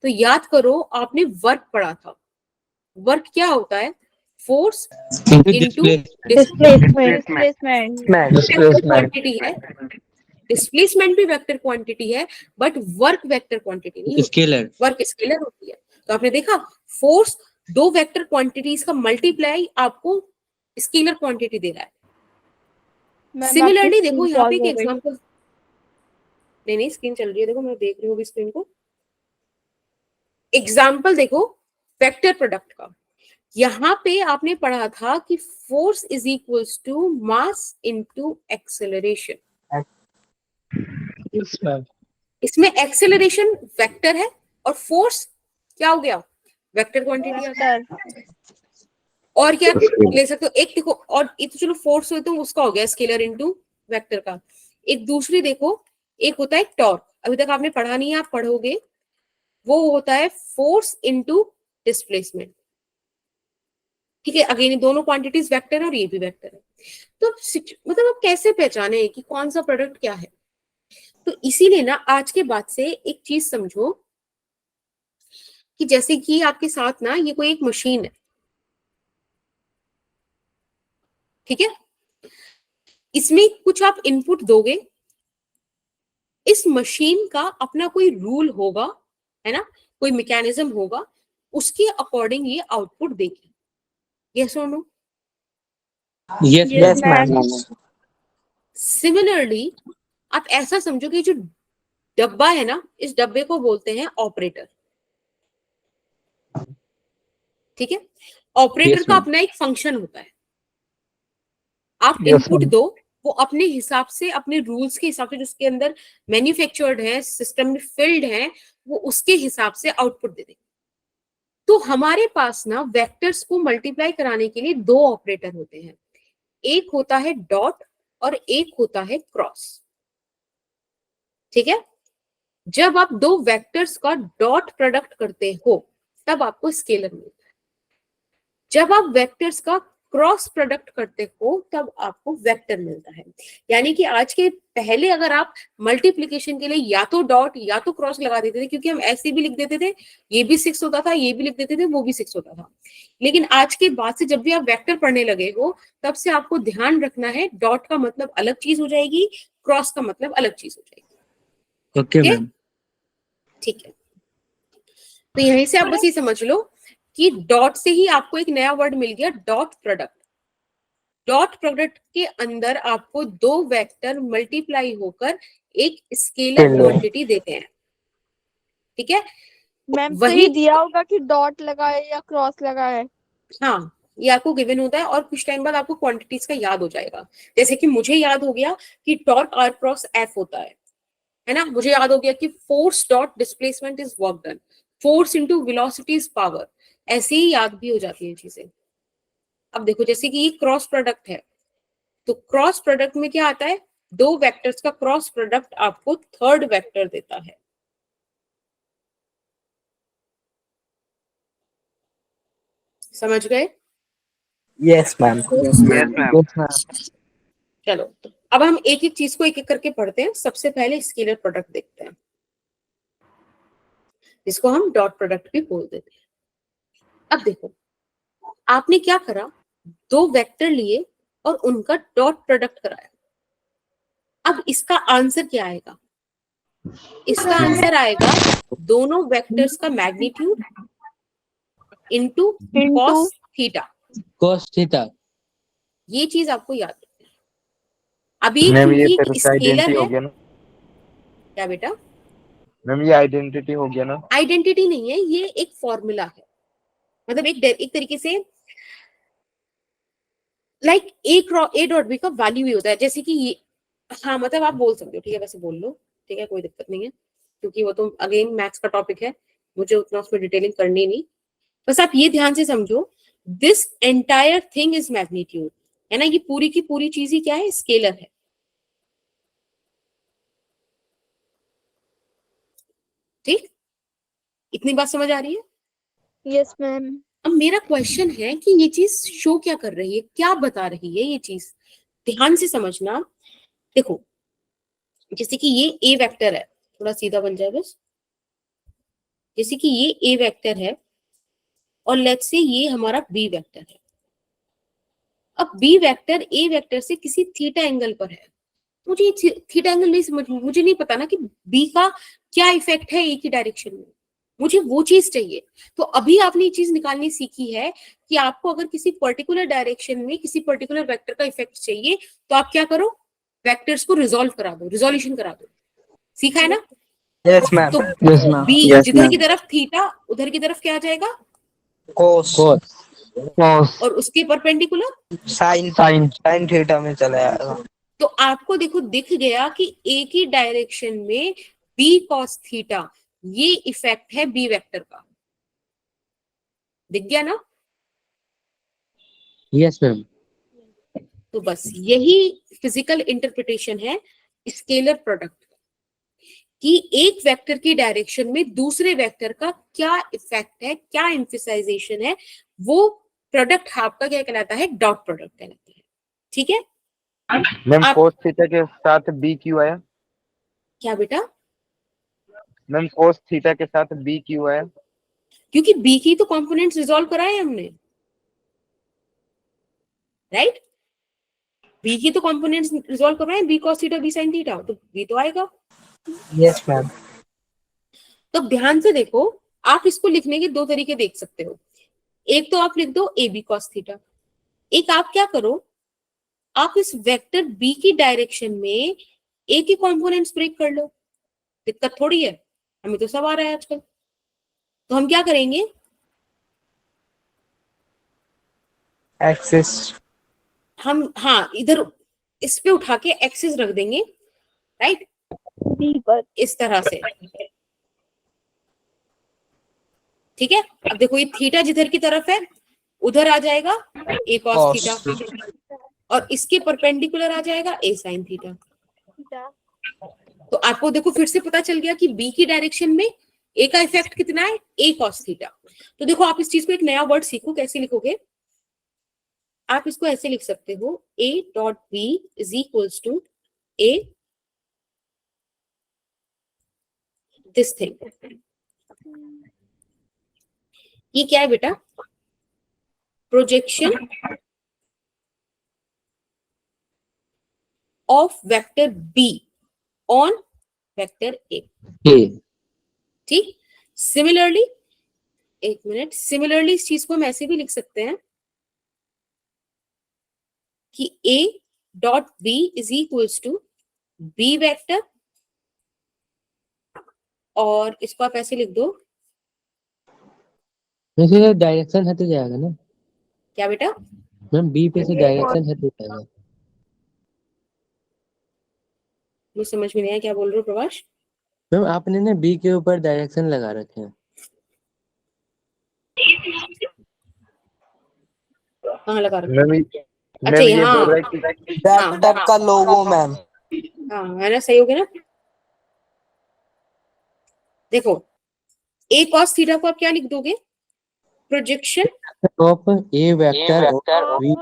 तो याद करो आपने वर्क पढ़ा था, वर्क क्या होता है? Force into into displacement quantity है, डिस्प्लेसमेंट भी वेक्टर क्वांटिटी है, बट वर्क वेक्टर क्वांटिटी नहीं होती, स्केलर वर्क स्केलर होती है। तो आपने देखा फोर्स दो वेक्टर क्वांटिटीज का मल्टीप्लाई आपको स्केलर क्वांटिटी दे रहा है। सिमिलरली देखो यहाँ पे एक एग्जांपल, नहीं स्क्रीन चल रही है, देखो मैं देख रही हूँ स्क्रीन को। एग्जाम्पल देखो वेक्टर प्रोडक्ट का, यहाँ पे आपने पढ़ा था कि force is equals to mass into acceleration. Yes ma'am. इसमें एक्सेलरेशन वेक्टर है और फोर्स क्या हो गया? वेक्टर क्वांटिटी आ गया। और क्या ले सकते हो? एक देखो, और एक तो चलो फोर्स हो तो उसका हो गया स्केलर इनटू वेक्टर का। एक दूसरी देखो, एक होता है टॉर्क, अभी तक आपने पढ़ा नहीं है, आप पढ़ोगे, वो होता है फोर्स इनटू डिस्प्लेसमेंट। ठीक है, अगेन ये दोनों क्वांटिटीज वेक्टर है और ये भी वेक्टर है। तो मतलब आप कैसे पहचाने कि कौन सा प्रोडक्ट क्या है? तो इसीलिए ना आज के बाद से एक चीज समझो कि जैसे कि आपके साथ ना ये कोई एक मशीन है, ठीक है, इसमें कुछ आप इनपुट दोगे, इस मशीन का अपना कोई रूल होगा, है ना, कोई मैकेनिज्म होगा, उसके अकॉर्डिंग ये आउटपुट देगी। यस और नो? यस मैम सिमिलरली आप ऐसा समझो कि जो डब्बा है ना, इस डब्बे को बोलते हैं ऑपरेटर। ठीक है, ऑपरेटर Yes, का ma'am. अपना एक फंक्शन होता है। आप Yes, इनपुट ma'am. दो, वो अपने हिसाब से, अपने रूल्स के हिसाब से, जिसके अंदर मैन्युफैक्चर्ड है, सिस्टम में फिल्ड है, वो उसके हिसाब से आउटपुट दे देंगे। तो हमारे पास ना वेक्टर्स को मल्टीप्लाई कराने के लिए दो ऑपरेटर होते हैं, एक होता है डॉट और एक होता है क्रॉस। ठीक है, जब आप दो वेक्टर्स का डॉट प्रोडक्ट करते हो तब आपको स्केलर मिलता है, जब आप वेक्टर्स का क्रॉस प्रोडक्ट करते हो तब आपको वेक्टर मिलता है। यानी कि आज के पहले अगर आप मल्टीप्लिकेशन के लिए या तो डॉट या तो क्रॉस लगा देते थे, क्योंकि हम ऐसे भी लिख देते थे, ये भी 6 होता था, ये भी लिख देते थे, वो भी 6 होता था। लेकिन आज के बाद से जब भी आप वेक्टर पढ़ने लगे हो, तब से आपको ध्यान रखना है डॉट का मतलब अलग चीज हो जाएगी, क्रॉस का मतलब अलग चीज हो जाएगी। Okay Okay? मैम ठीक है, तो यहीं से आप बस ये समझ लो कि डॉट से ही आपको एक नया वर्ड मिल गया, डॉट प्रोडक्ट। डॉट प्रोडक्ट के अंदर आपको दो वेक्टर मल्टीप्लाई होकर एक स्केलर क्वांटिटी देते हैं। ठीक है, मैम तो वही ये दिया होगा कि डॉट लगा है या क्रॉस लगा है। हाँ, ये आपको गिवन होता है और कुछ टाइम बाद आपको क्वांटिटीज का याद हो जाएगा। जैसे कि मुझे याद हो गया कि टॉर्क आर क्रॉस एफ होता है ना, मुझे याद हो गया कि force dot displacement is work done, force into velocity is power. ऐसे ही याद भी हो जाती है चीजें। अब देखो जैसे कि ये क्रॉस प्रोडक्ट है, तो क्रॉस प्रोडक्ट में क्या आता है, दो वेक्टर्स का क्रॉस प्रोडक्ट आपको थर्ड वेक्टर देता है। समझ गए? यस मैम चलो अब हम एक एक चीज को एक एक करके पढ़ते हैं। सबसे पहले स्केलर प्रोडक्ट देखते हैं, जिसको हम डॉट प्रोडक्ट भी बोल देते हैं। अब देखो आपने क्या करा, दो वेक्टर लिए और उनका डॉट प्रोडक्ट कराया। अब इसका आंसर क्या आएगा? इसका आंसर आएगा दोनों वेक्टर्स का magnitude into cos theta. cos theta ये चीज आपको याद रखनी है। अभी मैम ये क्योंकि फिर स्केलर आइडेंटिटी हो है, गया ना? क्या बेटा? मैम ये आइडेंटिटी हो गया ना? आइडेंटिटी नहीं है, ये एक फॉर्मूला है। मतलब एक तरीके से लाइक ए डॉट बी का वैल्यू ही होता है। जैसे कि ये, हाँ मतलब आप बोल सकते हो, ठीक है, वैसे बोल लो, ठीक है, कोई दिक्कत नहीं है, क्योंकि वो तो अगेन मैथ्स का टॉपिक है, मुझे उतना उसमें डिटेलिंग करनी नहीं। बस आप ये ध्यान से समझो, this entire thing is magnitude, है ना, ये पूरी की पूरी चीज ही क्या है, स्केलर है। ठीक, इतनी बात समझ आ रही है? Yes ma'am. अब मेरा क्वेश्चन है कि ये चीज शो क्या कर रही है, क्या बता रही है ये चीज, ध्यान से समझना। देखो जैसे कि ये ए वेक्टर है, थोड़ा सीधा बन जाए बस, जैसे कि ये ए वेक्टर है और लेट्स से ये हमारा बी वेक्टर है। अब बी वेक्टर ए वेक्टर से किसी थीटा एंगल पर है। मुझे थीटा एंगल नहीं समझ, मुझे नहीं पता ना कि बी का क्या इफेक्ट है ए की डायरेक्शन में, मुझे वो चीज चाहिए। तो अभी आपने ये चीज निकालनी सीखी है कि आपको अगर किसी पर्टिकुलर डायरेक्शन में किसी पर्टिकुलर वेक्टर का इफेक्ट चाहिए तो आप क्या करो, वेक्टर्स को रिजोल्व करा दो, रिजोल्यूशन करा दो। सीखा है ना? Yes ma'am. तो यस मैम। बी Yes, जिधर ma'am. की तरफ थीटा उधर की तरफ क्या आ जाएगा, कोस Cos. और उसके perpendicular sine Sin. Sine theta में चला जाएगा। तो आपको देखो दिख गया कि ए की डायरेक्शन में बी कॉस थीटा ये इफेक्ट है बी वेक्टर का, दिख गया ना? Yes ma'am. तो बस यही फिजिकल इंटरप्रिटेशन है स्केलर प्रोडक्ट कि एक वेक्टर की डायरेक्शन में दूसरे वेक्टर का क्या इफेक्ट है, क्या एम्फसाइजेशन है, वो प्रोडक्ट आपका क्या कहलाता है, डॉट प्रोडक्ट कहलाता है। ठीक है? मैम आप- cos थीटा के साथ b क्यों आया? क्या बेटा? मैम cos थीटा के साथ b क्यों आया? क्योंकि बी की तो कंपोनेंट्स रिजॉल्व कराए हमने, राइट? बी की तो कंपोनेंट्स रिजॉल्व करवाए, B cos theta B sine theta, तो बी तो आएगा। Yes ma'am. तो ध्यान से देखो, आप इसको लिखने के दो तरीके देख सकते हो। एक तो आप लिख दो ए बी कॉस थीटा, एक आप क्या करो, आप इस वेक्टर बी की डायरेक्शन में ए के कंपोनेंट्स ब्रेक कर लो, दिक्कत थोड़ी है, हमें तो सब आ रहा है आजकल। तो हम क्या करेंगे, एक्सिस हम हाँ इधर इस पे उठा के एक्सिस रख देंगे, राइट, बी पर इस तरह से। ठीक है? अब देखो ये थीटा जिधर की तरफ है उधर आ जाएगा ए कॉस थीटा, और इसके परपेंडिकुलर आ जाएगा ए साइन थीटा। तो आपको देखो फिर से पता चल गया कि बी की डायरेक्शन में ए का इफेक्ट कितना है, ए कॉस थीटा। तो देखो आप इस चीज को एक नया वर्ड सीखो, कैसे लिखोगे, आप इसको ऐसे लिख सकते हो, A dot B is equals to A this thing. ये क्या है बेटा, projection of vector B on vector A. ठीक? सिमिलरली, एक मिनट, सिमिलरली इस चीज को हम ऐसे भी लिख सकते हैं कि a dot b is equals to B vector, और इसको आप ऐसे लिख दो, वैसे डायरेक्शन हट जाएगा ना क्या बेटा, मैम, बी पे से डायरेक्शन हट जाएगा। मुझे समझ में नहीं आया क्या बोल रहे हो प्रभाष। मैम आपने ना बी के ऊपर डायरेक्शन लगा रखे हैं। कहाँ लगा रखा? मैम अच्छा ये यहाँ, बोल रहा है कि वेक्टर का लोगो मैम। हाँ है ना, सही हो गया ना। देखो ए कॉस थीटा को आप क्या लिख दोगे, projection of A vector of B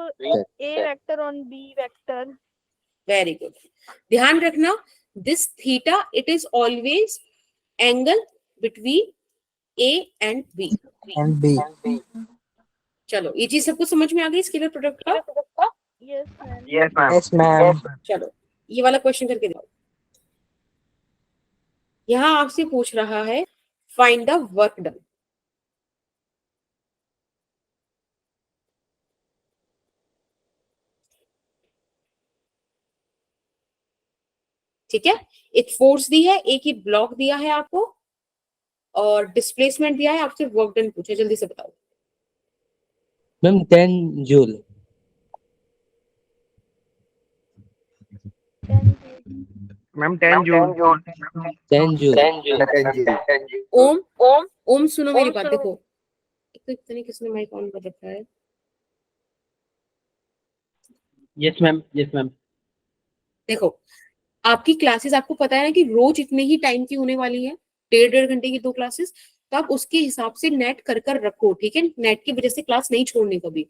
A vector on B vector. Very good. ध्यान रखना, this theta it is always angle between A and B. And B. चलो ये चीज सबको समझ में आ गई स्केलर प्रोडक्ट का? Yes ma'am. Yes ma'am. चलो ये वाला क्वेश्चन करके देखो। यहां आपसे पूछ रहा है फाइंड द वर्क डन। ठीक है? एक फोर्स दी है, एक ही ब्लॉक दिया है आपको, और डिस्प्लेसमेंट दिया है, आपसे वर्क डन पूछा, जल्दी से बताओ। Ma'am 10 joule. Ma'am 10 joule. 10 joule. Om Om सुनो मेरी बात, देखो एक तो इतने किसने माइक ऑन कर रखा है। Yes ma'am, yes ma'am. देखो आपकी क्लासेस आपको पता है ना कि रोज इतने ही टाइम की होने वाली है, 1.5 घंटे की 2 क्लासेस, तो आप उसके हिसाब से नेट कर रखो। ठीक है? नेट की वजह से क्लास नहीं छोड़नी कभी।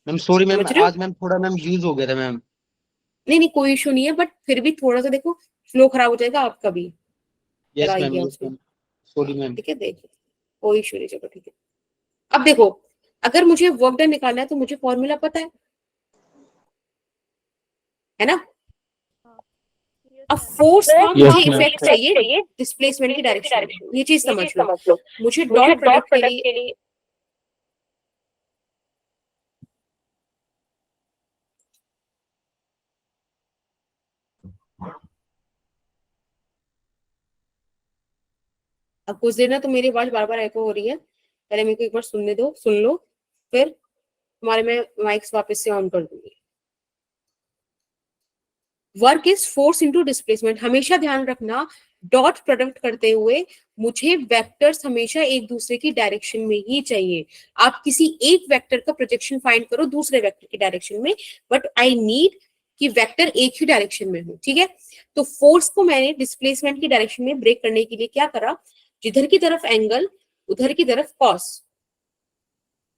मैम सॉरी मैम, समझ रहे हो? आज मैम थोड़ा मैम यूज हो गया था मैम। नहीं नहीं कोई इशू नहीं है, बट फिर भी थोड़ा सा देखो फ्लो खराब हो जाएगा आपका भी। यस चला ही मैम, गया यस उसमें। Ma'am, sorry ma'am. ठीक है, देखो कोई इशू नहीं, चलो ठीक है। अब देखो, अगर मुझे वर्क डन निकालना है तो मुझे फॉर्मूला पता है ना? अब फोर्स का Yes, मुझे ma'am. इफेक्ट चाहिए डिस्प्लेसमेंट की डायरेक्शन में, ये चीज समझ लो। मुझे डॉट प्रोडक्ट के लिए अब कुछ देर ना तो मेरी आवाज बार बार एको हो रही है, पहले मेरे को एक बार सुनने दो, सुन लो, फिर तुम्हारे मैं माइक्स वापस से ऑन कर दूंगी। Work is force into displacement. हमेशा ध्यान रखना, डॉट प्रोडक्ट करते हुए मुझे वेक्टर्स हमेशा एक दूसरे की डायरेक्शन में ही चाहिए। आप किसी एक वेक्टर का प्रोजेक्शन फाइंड करो दूसरे वेक्टर की डायरेक्शन में, बट आई नीड कि वेक्टर एक ही डायरेक्शन में हो, ठीक है? तो फोर्स को मैंने डिस्प्लेसमेंट की डायरेक्शन में ब्रेक करने के लिए क्या करा, जिधर की तरफ एंगल उधर की तरफ कॉस,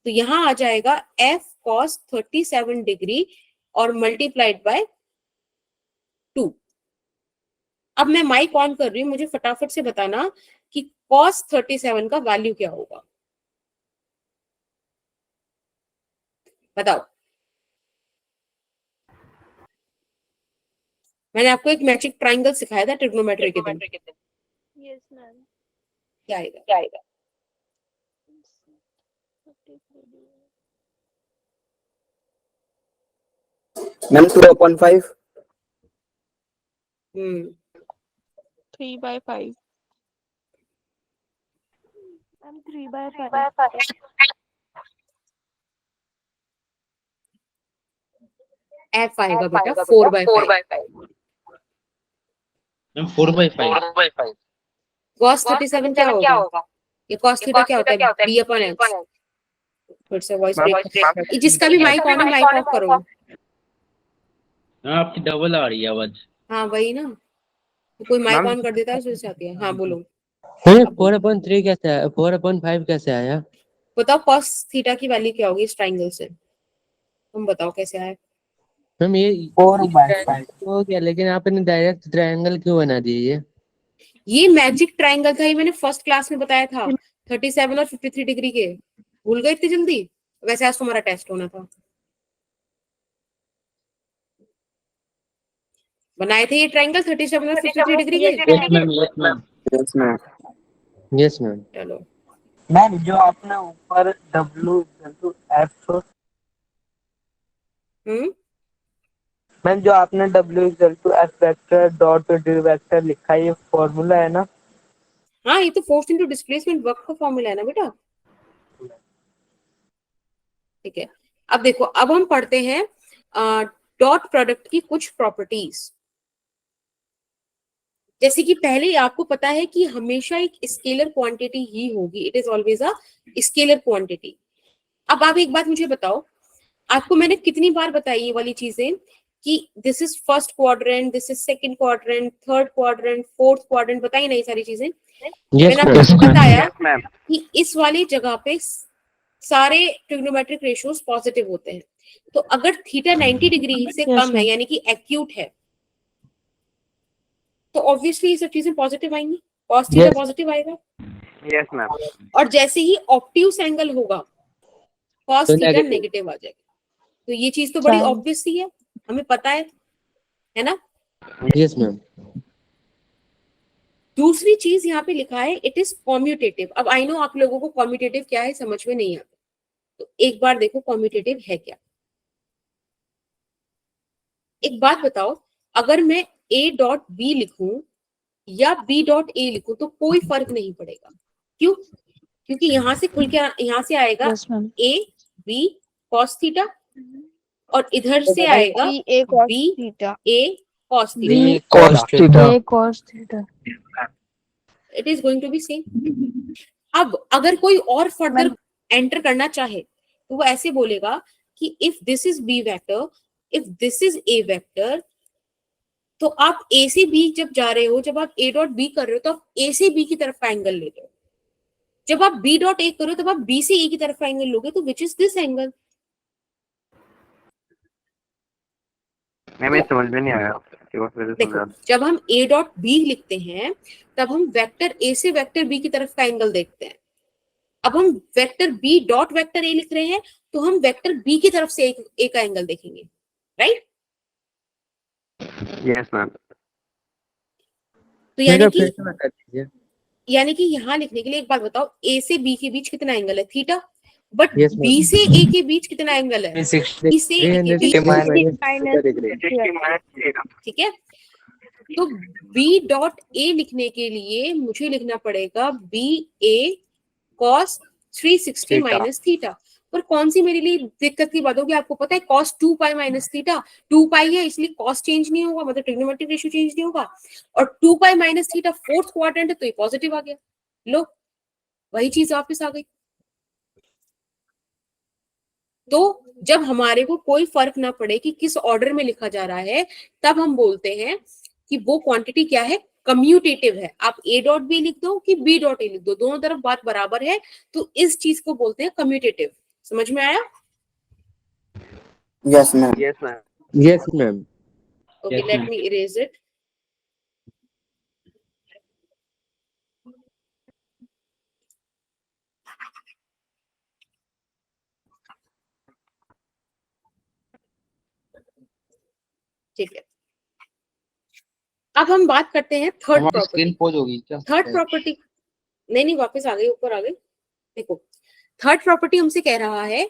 तो यहां आ जाएगा f cos 37 डिग्री और मल्टीप्लाइड बाय 2। अब मैं माइक ऑन कर रही हूँ, मुझे फटाफट से बताना कि cos 37 का वैल्यू क्या होगा, बताओ। मैंने आपको एक मैजिक ट्रायंगल सिखाया था ट्रिग्नोमेट्री के दिन, यस मैम। क्या आएगा? मैम 2/5 3/5 मैम 3/5 f आएगा बेटा 4/5। मैम 4/5 cos 37 क्या होगा? ये cos थीटा क्या होता है? b/x। फिर से वॉइस ब्रेक, जिसका भी माइक ऑन है माइक ऑफ करो। आपकी डबल आ रही है आवाज। हाँ वही ना, तो कोई माइक ऑन कर देता है उससे आती है। हाँ बोलो। 4/3 कैसे आया? 4/5 कैसे आया? बताओ cos थीटा की वैल्यू क्या होगी इस ट्रायंगल से, तुम बताओ कैसे आया? मैम ये 4/5 हो गया, लेकिन आपने डायरेक्ट ट्रायंगल क्यों बना दिए? ये मैजिक ट्रायंगल था, ये मैंने फर्स्ट क्लास में बताया था, 37 और 53 डिग्री के। भूल गए इतनी जल्दी? वैसे आज तुम्हारा टेस्ट होना था, बनाए थे ये ट्रायंगल 37 और 53 डिग्री के। Yes ma'am yes ma'am yes ma'am yes ma'am. चलो मैम जो आपने ऊपर W F मैम जो आपने W F vector dot D vector लिखा है, ये फॉर्मूला है ना? हाँ, ये तो फोर्स इनटू डिस्प्लेसमेंट वर्क का फॉर्मूला है ना बेटा, ठीक है। अब देखो, अब हम पढ़ते हैं डॉट प्रोडक्ट की कुछ प्रॉपर्टीज। जैसे कि पहले आपको पता है कि हमेशा एक स्केलर क्वांटिटी ही होगी, it is always a scalar quantity. अब आप एक बात मुझे बताओ, आपको मैंने कितनी बार बताई ये वाली चीजें कि this is first quadrant, this is second quadrant, third quadrant, fourth quadrant, बताई नहीं सारी चीजें? मैंने आपको बताया कि इस वाली जगह पे सारे ट्रिग्नोमेट्रिक रेशियोज पॉजिटिव होते हैं। तो अगर थीटा 90 डिग्री से कम है यानी कि एक्यूट है, तो ऑब्वियसली ये सब चीजें पॉजिटिव आएंगी, cos थीटा पॉजिटिव आएगा। Yes ma'am. और जैसे ही ऑब्ट्यूस एंगल होगा cos थीटा नेगेटिव आ जाएगा। तो ये चीज तो बड़ी ऑब्वियस ही है, हमें पता है ना? Yes ma'am. दूसरी चीज यहाँ पे लिखा है इट इज कॉम्यूटेटिव। अब आई नो आप लोगों को कॉम्यूटेटिव क्या है समझ में नहीं आता, तो एक बार देखो कॉम्यूटेटिव है क्या। एक बात बताओ, अगर मैं A.B लिखूं या B.A लिखूं तो कोई फर्क नहीं पड़ेगा। क्यों? क्योंकि यहां से खुल के यहां से आएगा A B cos थीटा और इधर से आएगा B A cos theta. It is going to be same. अब अगर कोई और फर्दर एंटर करना चाहे तो वो ऐसे बोलेगा कि if this is B vector, if this is A vector, तो आप A से B जब जा रहे हो, जब आप A.B कर रहे हो तो आप A से B की तरफ का एंगल लेते हो। जब आप B.A करो तब आप B से A की तरफ का एंगल लोगे, तो विच इज दिस एंगल? मैं समझ में नहीं आया। देखो, जब हम A.B लिखते हैं तब हम वेक्टर A से वेक्टर B की तरफ का एंगल देखते हैं। अब हम vector B dot vector A लिख रहे हैं, तो हम वेक्टर बी की तरफ से एक का एंगल देखेंगे, राइट? Yes ma'am. तो यानी कि फिर से बता दीजिए। यहाँ लिखने के लिए एक बात बताओ, ए से बी के बीच कितना एंगल है? Theta. But Yes, ma'am. B से ए के बीच कितना एंगल है? 360 बी से ए के बीच, 360 डिग्री। ठीक है। तो बी डॉट ए लिखने के लिए मुझे लिखना पड़ेगा बी ए कॉस 360 माइनस थीटा। पर कौन सी मेरे लिए दिक्कत की बात होगी? आपको पता है कॉस 2 पाई माइनस थीटा 2 पाई है, इसलिए कॉस चेंज नहीं होगा, मतलब ट्रिग्नोमेट्रिक रेशियो चेंज नहीं होगा। और 2 pi minus theta fourth quadrant है, तो ये पॉजिटिव आ गया। लो, वही चीज वापस आ गई। तो जब हमारे को कोई फर्क ना पड़े कि किस ऑर्डर में लिखा जा रहा है, तब हम बोलते हैं कि वो क्वांटिटी क्या है? कम्यूटेटिव है। आप ए डॉट बी लिख दो कि बी डॉट ए लिख दो, दोनों तरफ बात बराबर है, तो इस चीज को बोलते हैं कम्यूटेटिव। समझ में आया? Yes, ma'am. Yes ma'am. Yes ma'am. Okay, Yes, let ma'am. Me erase it. ठीक है, अब हम बात करते हैं थर्ड हमारी प्रॉपर्टी। स्क्रीन पॉज होगी क्या? थर्ड प्रॉपर्टी नहीं, वापस आ गई, ऊपर आ गई। देखो, थर्ड प्रॉपर्टी हमसे कह रहा है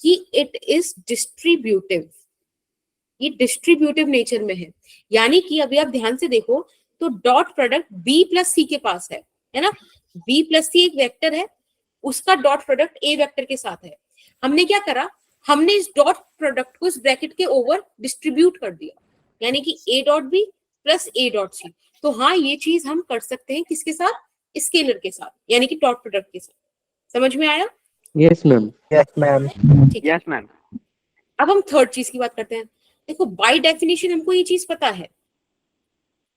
कि इट इज डिस्ट्रीब्यूटिव। ये डिस्ट्रीब्यूटिव नेचर में है, यानी कि अभी आप ध्यान से देखो तो डॉट प्रोडक्ट बी प्लस सी के पास है ना? बी प्लस सी एक वेक्टर है, उसका डॉट प्रोडक्ट ए वेक्टर के साथ है। हमने क्या करा? हमने इस डॉट प्रोडक्ट को इस ब्रैकेट के ओवर डिस्ट्रीब्यूट कर दिया, यानी कि A dot B plus A dot C. तो हाँ, ये चीज हम कर सकते हैं किसके साथ? स्केलर के साथ, यानी कि डॉट प्रोडक्ट के साथ। समझ में आया? Yes ma'am. Yes ma'am. ठीक है। Yes ma'am. अब हम थर्ड चीज की बात करते हैं। देखो, बाय डेफिनेशन हमको ये चीज पता है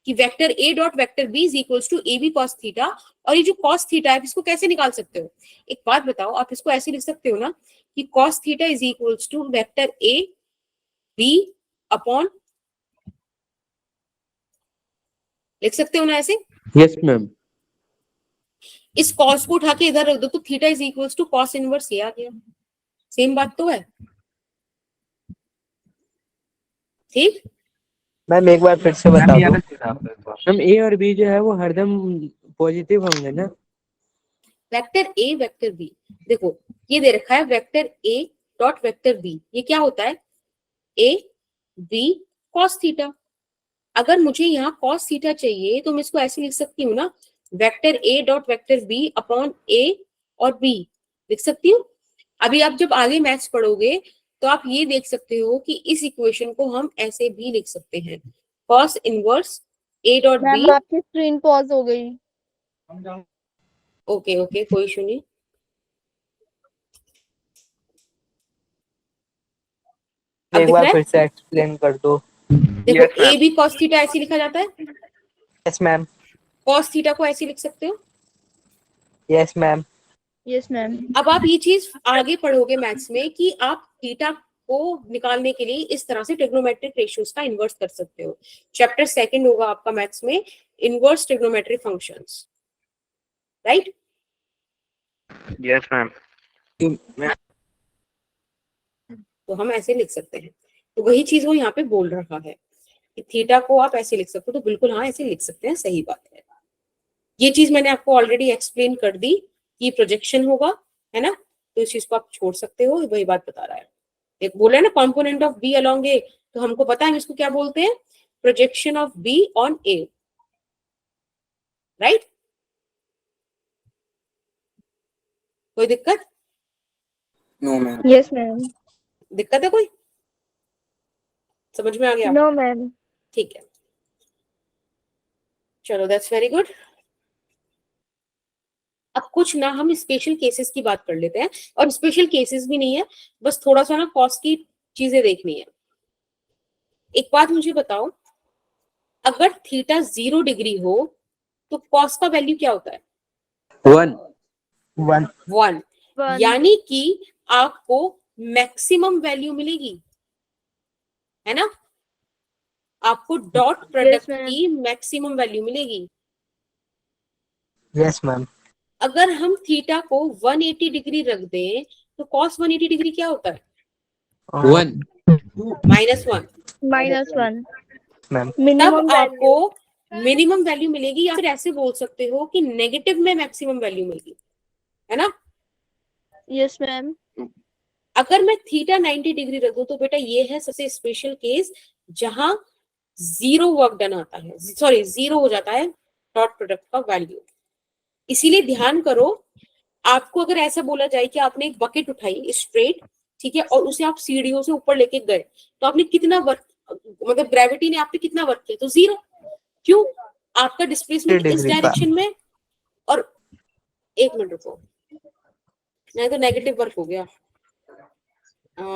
कि vector A dot vector B is equals to A B cos theta. और ये जो कॉस थीटा है, आप इसको कैसे निकाल सकते हो? एक बात बताओ, आप इसको ऐसे लिख सकते हो ना कि cos theta is equals to vector A B upon, लिख सकते हो ना ऐसे? Yes ma'am. इस कॉस को उठा के इधर रख दो तो theta is equals to cos inverse ये आ गया। सेम बात तो है, ठीक? मैम एक बार फिर से बता दो। मैम ए और बी जो है वो हरदम पॉजिटिव होंगे ना? वेक्टर ए वेक्टर बी, देखो ये दे रखा है vector A dot vector B, ये क्या होता है? A B cos theta. अगर मुझे यहाँ कॉस थीटा चाहिए तो मैं इसको ऐसे लिख सकती हूँ ना, vector A dot vector B upon A और बी लिख सकती हूँ। अभी आप जब आगे मैथ्स पढ़ोगे तो आप ये देख सकते हो कि इस इक्वेशन को हम ऐसे भी लिख सकते हैं, cos inverse A dot B. Ma'am आपकी स्क्रीन पॉज हो गई। ओके ओके, कोई इशू नहीं। अब एक दिख बार रहा है? फिर से एक्सप्लेन कर दो। देखो, ए बी कॉस थीटा ऐसे लिखा जाता है, यस मैम। कॉस थीटा को ऐसे लिख सकते हो। Yes ma'am. Yes ma'am. अब आप ये चीज आगे पढ़ोगे मैथ्स में कि आप थीटा को निकालने के लिए इस तरह से ट्रिग्नोमेट्रिक रेशियोज का इन्वर्स कर सकते हो। चैप्टर सेकंड होगा आपका मैथ्स में, inverse trigonometric functions, right? Yes ma'am. तो हम ऐसे लिख सकते हैं। तो वही चीज वो यहाँ पे बोल रहा है कि थीटा को आप ऐसे लिख सकते हो। तो बिल्कुल हाँ, ऐसे लिख सकते हैं, सही बात है। ये चीज मैंने आपको ऑलरेडी एक्सप्लेन कर दी कि प्रोजेक्शन होगा, है ना? तो इस चीज को आप छोड़ सकते हो, वही बात बता रहा है। एक बोला है ना component of B along A, तो हमको पता है हम इसको क्या बोलते हैं? Projection of B on A, right? कोई दिक्कत? No, ma'am. Yes ma'am. दिक्कत है कोई? समझ में आ गया? No ma'am. ठीक है, चलो दैट्स वेरी गुड। अब कुछ ना हम स्पेशल केसेस की बात कर लेते हैं, और स्पेशल केसेस भी नहीं है, बस थोड़ा सा ना कॉस की चीजें देखनी है। एक बात मुझे बताओ, अगर थीटा 0 डिग्री हो तो कॉस का वैल्यू क्या होता है? 1। 1। यानी कि आपको मैक्सिमम वैल्यू मिलेगी, है ना? आपको डॉट प्रोडक्ट ma'am. की मैक्सिमम वैल्यू मिलेगी। Yes ma'am. अगर हम थीटा को 180 डिग्री रख दें तो cos 180 डिग्री क्या होता है? 1 -1। -1 मैम तब मिनिमम आपको मिनिमम वैल्यू मिलेगी, या फिर ऐसे बोल सकते हो कि नेगेटिव में मैक्सिमम वैल्यू मिलेगी, है ना? Yes ma'am. अगर मैं थीटा 90 डिग्री रख दूं तो बेटा ये है सबसे स्पेशल केस जहां जीरो वर्क डन आता है, सॉरी जीरो हो जाता है डॉट प्रोडक्ट का वैल्यू। इसीलिए ध्यान करो, आपको अगर ऐसा बोला जाए कि आपने एक बकेट उठाई स्ट्रेट, ठीक है, और उसे आप सीढ़ियों से ऊपर लेके गए, तो आपने कितना वर्क, मतलब ग्रेविटी ने आप पे कितना वर्क किया? तो जीरो। क्यों? आपका डिस्प्लेसमेंट इस डायरेक्शन में, और एक मिनट रुको, नहीं तो नेगेटिव वर्क हो गया।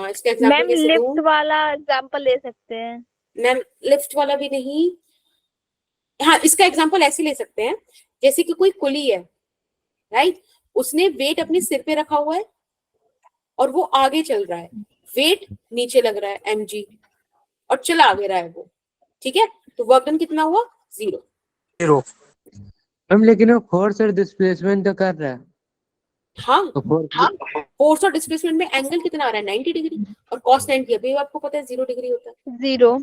इसका एग्जांपल मैम कैसे दूं? लिफ्ट वाला एग्जांपल ले सकते हैं। मैम लिफ्ट वाला भी नहीं, हाँ इसका एग्जांपल ऐसे ले सकते हैं, जैसे कि कोई कुली है, राइट, उसने वेट अपने सिर पे रखा हुआ है और वो आगे चल रहा है, वेट नीचे लग रहा है mg, और चला आगे रहा है वो, ठीक है, तो वर्क डन कितना हुआ? जीरो। मैम लेकिन वो फोर्स और डिस्प्लेसमेंट तो कर रहा है। हाँ, तो फोर्स और डिस्प्लेसमेंट में एंगल कितना आ रहा है? 90 डिग्री, और cos 90 अभी आपको पता है 0 डिग्री होता है। 0।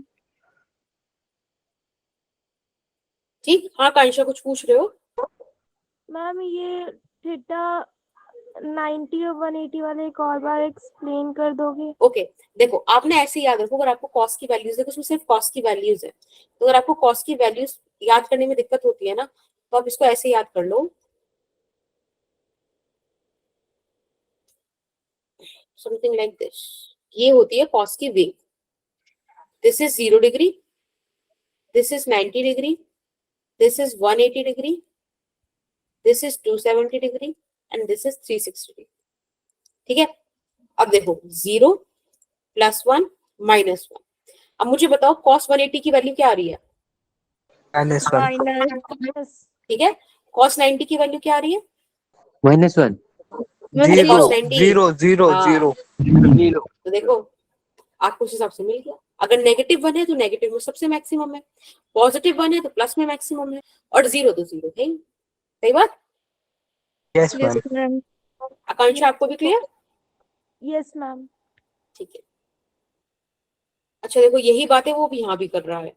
ठीक, हाँ कांशा कुछ पूछ रहे हो? मैम ये थीटा 90 और 180 वाले एक और बार एक्सप्लेन कर दोगे? ओके, देखो आपने ऐसे याद रखो, अगर आपको कॉस की वैल्यूज है तो उसमें सिर्फ कॉस की वैल्यूज है, तो अगर आपको कॉस की वैल्यूज याद करने में दिक्कत होती है ना, तो आप इसको ऐसे याद कर लो, समथिंग लाइक दिस। ये होती है कॉस की wave, this is 0 degree, this is 90 degree, this is 180 degree, this is 270 degree, and this is 360 degree. ठीक है, अब देखो 0 +1 -1। अब मुझे बताओ cos 180 की वैल्यू क्या आ रही है? -1। ठीक है, cos 90 की वैल्यू क्या आ रही है? -1 0 तो देखो आपको उस हिसाब से मिल गया। अगर नेगेटिव 1 है तो नेगेटिव में सबसे मैक्सिमम है, पॉजिटिव 1 है तो प्लस में मैक्सिमम है, और 0 तो 0 है ही। सही बात? Yes yes ma'am ma'am. Akanksha आपको भी क्लियर? Yes ma'am. ठीक है, अच्छा देखो यही बात है वो भी यहाँ भी कर रहा है।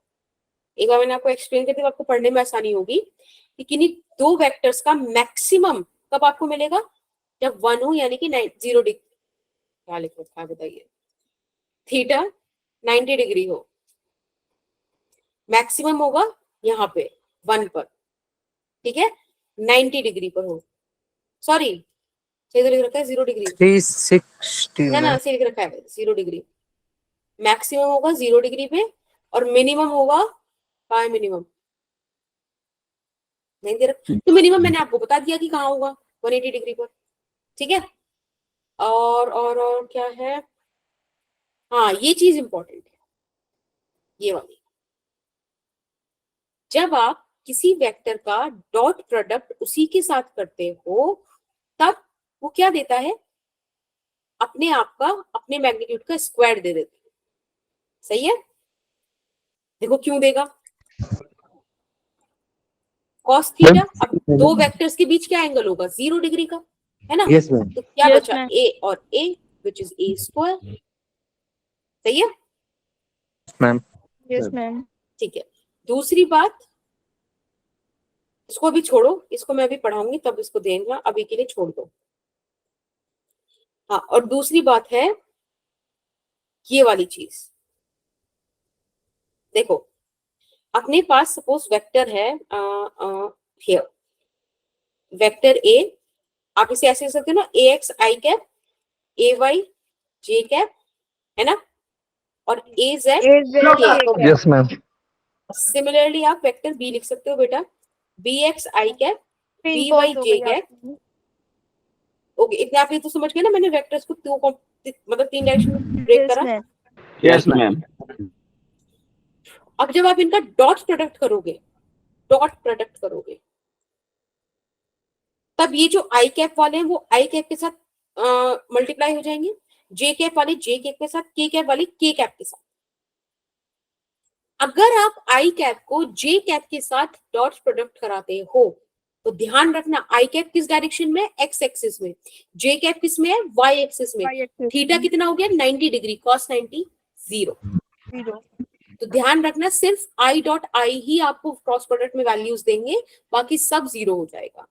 एक बार मैंने आपको एक्सप्लेन कर दिया, आपको पढ़ने में आसानी होगी कि किन्हीं दो वेक्टर्स का मैक्सिमम कब आपको मिलेगा? जब 1 हो, यानी कि 0 डिग्री, क्या लिख रखा है बताइए, थीटा 90 डिग्री हो, मैक्सिमम होगा यहाँ पे 1 पर, ठीक है, 90 डिग्री पर हो, सॉरी सही तो लिख रखा है 0 डिग्री, 360 ना सही लिख रखा है 0 डिग्री। मैक्सिमम होगा 0 डिग्री पे, और मिनिमम होगा, कहाँ है मिनिमम? नहीं दे रखा, तो मिनिमम मैंने आपको बता दिया कि कहाँ होगा, 180 डिग्री पर। ठीक है, और क्या है, हाँ ये चीज इंपॉर्टेंट है, ये वाली, जब आप किसी वेक्टर का डॉट प्रोडक्ट उसी के साथ करते हो तब वो क्या देता है? अपने आप का, अपने मैग्नीट्यूड का स्क्वायर दे देता है। सही है? देखो क्यों देगा, cos थीटा, अब दो वेक्टर्स के बीच क्या एंगल होगा? 0 डिग्री का, है ना? Yes ma'am. तो क्या Yes, बचा? ma'am. a और a, which is a square. सही है? Ma'am yes ma'am. ठीक है, दूसरी बात, इसको अभी छोड़ो, इसको मैं अभी पढ़ाऊंगी तब इसको देना, अभी के लिए छोड़ दो। हाँ, और दूसरी बात है ये वाली चीज, देखो अपने पास सपोज वेक्टर है हियर, वेक्टर ए, आप इसे ऐसे लिख सकते हो ना, ax i cap, ay j cap, है ना, और az k। Yes ma'am similarly आप वेक्टर बी लिख सकते हो बेटा, bx i cap, by j cap. Okay, इतने आप ये तो समझ गए ना, मैंने वेक्टर्स को मतलब 3 डायरेक्शन में ब्रेक करा। Yes ma'am. अब जब आप इनका डॉट प्रोडक्ट करोगे, तब ये जो आई कैप वाले हैं वो आई कैप के साथ मल्टीप्लाई हो जाएंगे, जे कैप वाले जे कैप के साथ, के कैप वाले के कैप के साथ। अगर आप आई कैप को जे कैप के साथ डॉट प्रोडक्ट कराते हो तो ध्यान रखना आई कैप किस डायरेक्शन में, एक्स एक्सिस में, जे कैप किस में है, वाई एक्सिस में। थीटा कितना हो गया, 90 डिग्री, cos 90 0। तो ध्यान रखना सिर्फ आई डॉट आई ही आपको क्रॉस प्रोडक्ट में वैल्यूज देंगे, बाकी सब 0 हो जाएगा।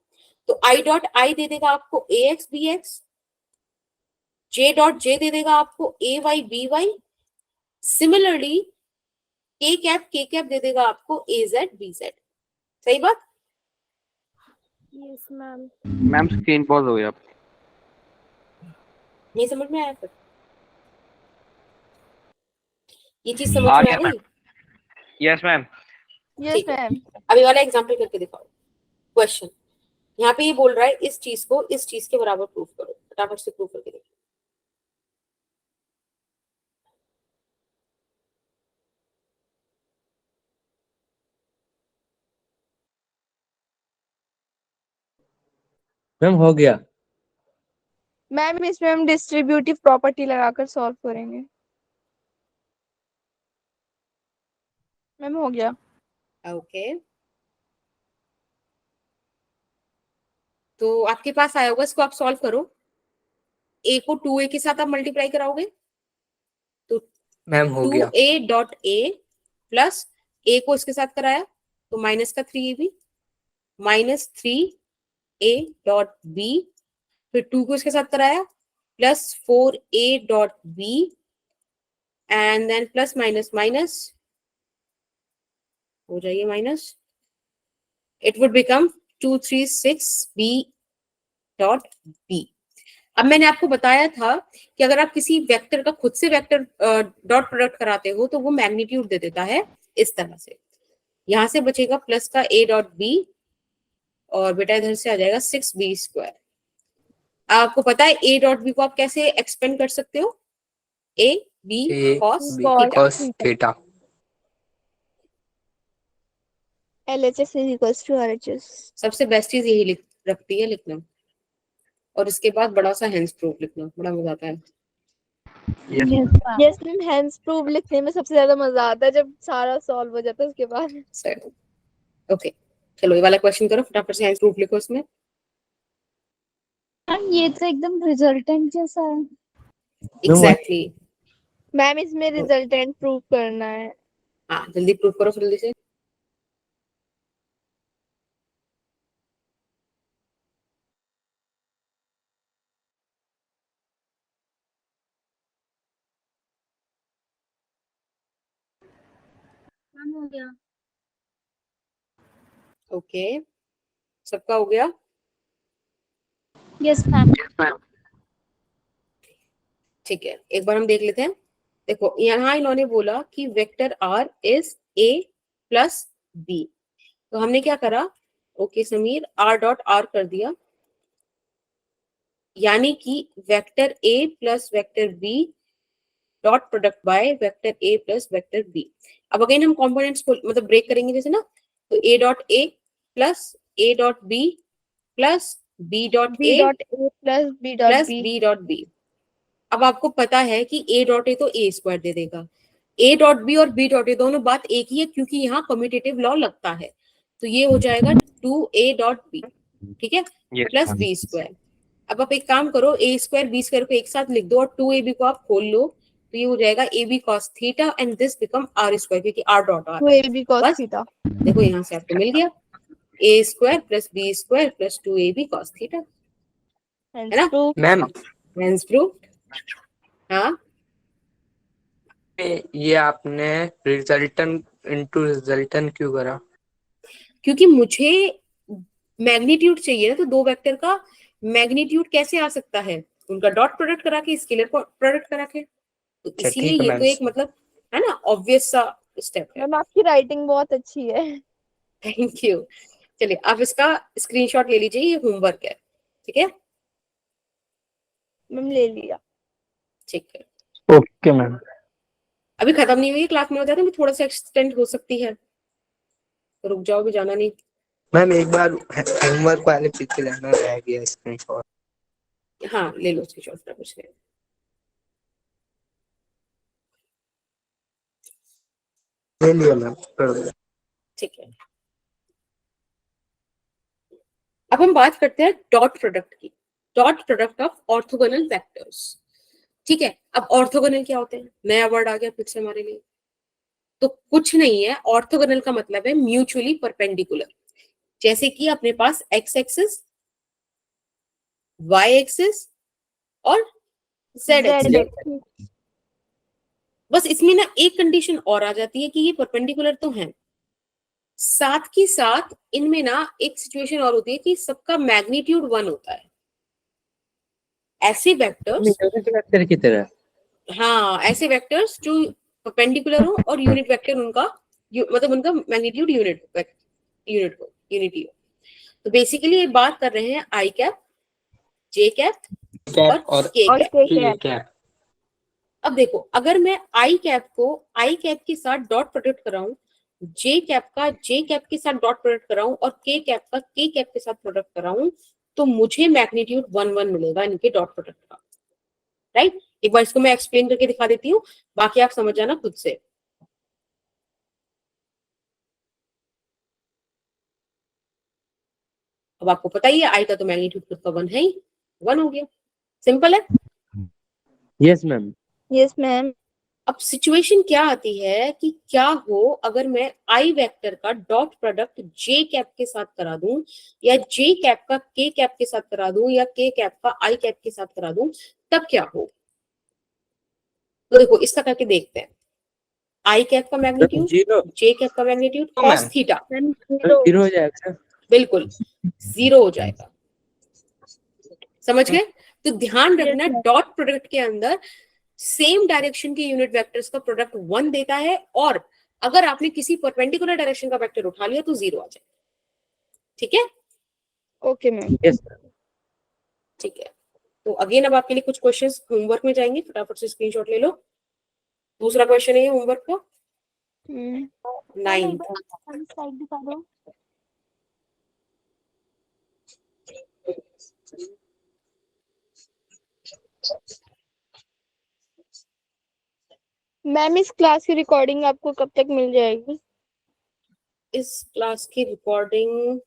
तो आई डॉट आई दे देगा आपको a x b x, j dot j दे देगा आपको a y b y, similarly k cap दे देगा आपको ए जेड बी जेड। सही बात? Yes ma'am. Ma'am screen pause हो गया। नहीं समझ में आया? फिर ये चीज समझ आ में गया आ रही? Yes ma'am. यस ठीक है। मैम। अभी वाला एग्जांपल करके दिखाओ। क्वेश्चन यहाँ पे ये बोल रहा है इस चीज को इस चीज के बराबर प्रूफ करो, फटाफट से प्रूफ करके देखो। मैम हो गया। मैम इसमें हम डिस्ट्रीब्यूटिव प्रॉपर्टी लगाकर सॉल्व करेंगे। मैम हो गया। ओके, तो आपके पास आया होगा, इसको आप सॉल्व करो। ए को 2a के साथ आप मल्टीप्लाई कराओगे तो मैम हो गया। 2a डॉट ए प्लस ए को इसके साथ कराया तो माइनस का 3ab minus 3a dot B, फिर 2 को इसके साथ कराया plus 4a dot B and then plus minus minus हो जाइए minus, it would become 236b dot B. अब मैंने आपको बताया था कि अगर आप किसी वेक्टर का खुद से वेक्टर डॉट प्रोडक्ट कराते हो तो वो मैग्नीट्यूड दे देता है इस तरह से। यहां से बचेगा प्लस का a डॉट बी और बेटा इधर से आ जाएगा 6b²। आपको पता है a डॉट बी को आप कैसे एक्सपेंड कर सकते हो, a b cos cos theta. LHS is equals to RHS। सबसे बेस्ट चीज यही रखती है लिखना, और इसके बाद बड़ा सा हेंस प्रूफ लिखना, बड़ा मजा आता है। यस मैम, हेंस प्रूफ लिखने में सबसे ज्यादा मजा आता है जब सारा सॉल्व हो जाता है उसके बाद। ओके चलो ये वाला क्वेश्चन करो, फटाफट से हेंस प्रूफ लिखो इसमें। मैम ये तो एकदम रिजल्टेंट जैसा है। एग्जैक्टली मैम इसमें रिजल्टेंट प्रूफ करना है। हाँ जल्दी प्रूफ करो जल्दी से। हो गया। ओके सबका हो गया? Yes ma'am. ठीक है एक बार हम देख लेते हैं। देखो यहाँ इन्होंने बोला कि vector r is a plus b, तो हमने क्या करा, okay Sameer r dot r कर दिया, यानी कि vector a plus vector b dot product by vector a plus vector b। अब अगेन हम कंपोनेंट्स को मतलब ब्रेक करेंगे जैसे ना, तो a dot a plus a dot b plus b dot a plus b dot b। अब आपको पता है कि a डॉट a तो a स्क्वायर दे देगा, a डॉट b और b डॉट a दोनों बात एक ही है क्योंकि यहाँ कम्यूटेटिव लॉ लगता है, तो ये हो जाएगा 2a डॉट b, ठीक है, प्लस b स्क्वायर। अब आप एक काम करो, a स्क्वायर b स्क्वायर को एक साथ लिख दो और 2ab को आप खोल लो, तो ये हो जाएगा ab cos theta and this become r square क्योंकि r dot r। 2ab cos theta. देखो यहाँ से आपको मिल गया a square plus b square plus 2ab cos theta, है ना मैम हेंस प्रूव्ड। हाँ ये आपने रिजल्टेंट इनटू रिजल्टेंट क्यों करा? क्योंकि मुझे मैग्नीट्यूड चाहिए ना, तो दो वेक्टर का मैग्नीट्यूड कैसे आ सकता है, उनका डॉट प्रोडक्ट करा के, स्केलर प्रोडक्ट करा के, तो इसीलिए ठीक है ये तो एक मतलब है ना ऑब्वियस सा स्टेप है। मैम आपकी राइटिंग बहुत अच्छी है। Thank you. चलिए आप इसका स्क्रीनशॉट ले लीजिए, ये होमवर्क है, ठीक है मैम ले लिया। ठीक है ओके मैम। अभी खत्म नहीं हुई क्लास में, हो जाता है थोड़ा सा एक्सटेंड हो सकती है, तो रुक जाओ भी जाना नहीं। मैम एक बार होमवर्क वाले पीछे लेना रह गया स्क्रीनशॉट। हाँ ले लो स्क्रीनशॉट फटाफट से। ले लिया मैम, कर दो। ठीक है अब हम बात करते हैं डॉट प्रोडक्ट की, dot product of orthogonal vectors. ठीक है, अब ऑर्थोगोनल क्या होते हैं, नया वर्ड आ गया फिर से हमारे लिए। तो कुछ नहीं है, ऑर्थोगोनल का मतलब है म्यूचुअली परपेंडिकुलर। जैसे कि अपने पास एक्स एक्सिस, वाई एक्सिस और जेड एक्सिस। बस इसमें ना एक कंडीशन और आ जाती है कि ये परपेंडिकुलर तो हैं, साथ ही साथ इनमें ना एक सिचुएशन और होती है कि सबका मैग्नीट्यूड 1 होता है। ऐसे वेक्टर्स, वेक्टर की तरह। हाँ ऐसे वेक्टर्स जो परपेंडिकुलर हो और यूनिट वेक्टर उनका मतलब उनका मैग्नीट्यूड यूनिटी हो। तो बेसिकली ये बात कर रहे हैं आई कैप, जे कैप और के कैप। अब देखो, अगर मैं आई कैप को आई कैप के साथ डॉट प्रोडक्ट कराऊं, जे कैप का जे कैप के साथ डॉट प्रोडक्ट कराऊं और के कैप का के कैप के साथ प्रोडक्ट कराऊं, तो मुझे मैग्नीट्यूड 1 मिलेगा इनके डॉट प्रोडक्ट का। राइट, एक बार इसको मैं एक्सप्लेन करके दिखा देती हूँ, बाकी आप समझ जाना खुद से। अब आपको पता ही है आई का तो मैग्नीट्यूड खुद का 1 है ही, 1 हो गया, सिंपल है। Yes ma'am. Yes ma'am. अब सिचुएशन क्या आती है कि क्या हो अगर मैं आई वेक्टर का डॉट प्रोडक्ट जे कैप के साथ करा दूं, या जे कैप का के कैप के साथ करा दूं, या के कैप का आई कैप के साथ करा दूं, तब क्या हो। तो देखो इसका करके देखते हैं। आई कैप का मैग्नीट्यूड, जे कैप का मैग्नीट्यूड cos थीटा 0 हो जाएगा। बिल्कुल 0 हो जाएगा, समझ गए। तो ध्यान रखना डॉट प्रोडक्ट के अंदर सेम डायरेक्शन के यूनिट वेक्टर्स का प्रोडक्ट 1 देता है, और अगर आपने किसी परपेंडिकुलर डायरेक्शन का वेक्टर उठा लिया तो 0 आ जाए। ठीक है, ओके मैम। यस। ठीक है। तो अगेन अब आपके लिए कुछ क्वेश्चंस होमवर्क में जाएंगे, फटाफट से स्क्रीनशॉट ले लो। दूसरा क्वेश्चन है होमवर्क का 9। स्लाइड दिखा दो। मैम इस क्लास की रिकॉर्डिंग आपको कब तक मिल जाएगी? इस क्लास की रिकॉर्डिंग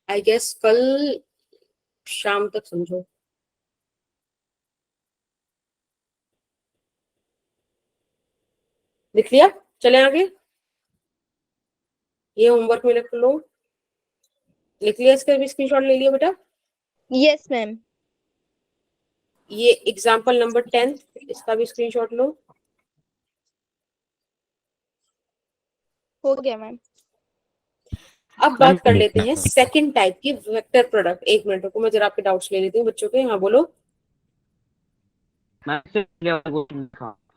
आई गेस कल शाम तक समझो। लिख लिया, चले आगे। ये होमवर्क में लिख लो, लिख लिया, इसका भी स्क्रीनशॉट ले लिया बेटा। Yes ma'am. ये एग्जाम्पल नंबर 10, इसका भी स्क्रीनशॉट लो। हो गया मैम। अब बात कर लेते हैं सेकंड टाइप की वेक्टर प्रोडक्ट। एक मिनट रुको, मैं जरा आपके डाउट्स ले लेती हूँ बच्चों के। हाँ बोलो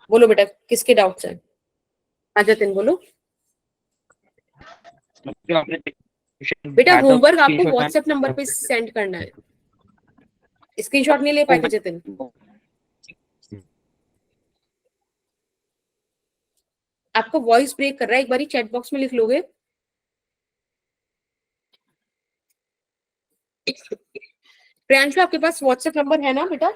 बोलो बेटा, किसके डाउट्स हैं? जतिन बोलो। बेटा होमवर्क आपको व्हाट्सएप नंबर पे सेंड करना है, स्क्रीनशॉट नहीं ले पाए थे जतिन? आपको वॉइस ब्रेक कर रहा है, एक बारी चैट बॉक्स में लिख लोगे। प्रियांशु आपके पास व्हाट्सएप नंबर है ना बेटा?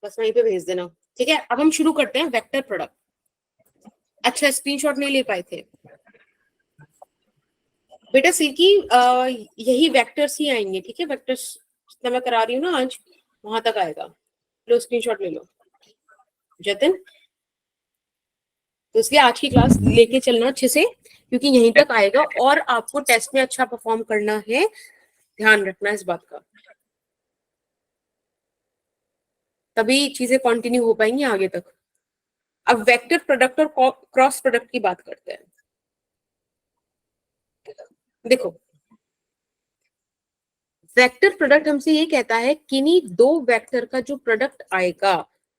बस वहीं पे भेज देना। ठीक है, अब हम शुरू करते हैं वेक्टर प्रोडक्ट। अच्छा स्क्रीनशॉट नहीं ले पाए थे बेटा सिल्की, यही वेक्टर्स ही आएंगे। ठीक है, वेक्टर्स जितना मैं करा रही हूँ ना आज, वहां तक आएगा। लो स्क्रीनशॉट ले लो जतिन। तो इसलिए आज की क्लास लेके चलना अच्छे से, क्योंकि यहीं तक आएगा और आपको टेस्ट में अच्छा परफॉर्म करना है, ध्यान रखना इस बात का, तभी चीजें कंटिन्यू हो पाएंगी आगे तक। अब वेक्टर प्रोडक्ट और क्रॉस प्रोडक्ट की बात करते हैं। देखो वेक्टर प्रोडक्ट हमसे ये कहता है किन्हीं दो वेक्टर का जो प्रोडक्ट आएगा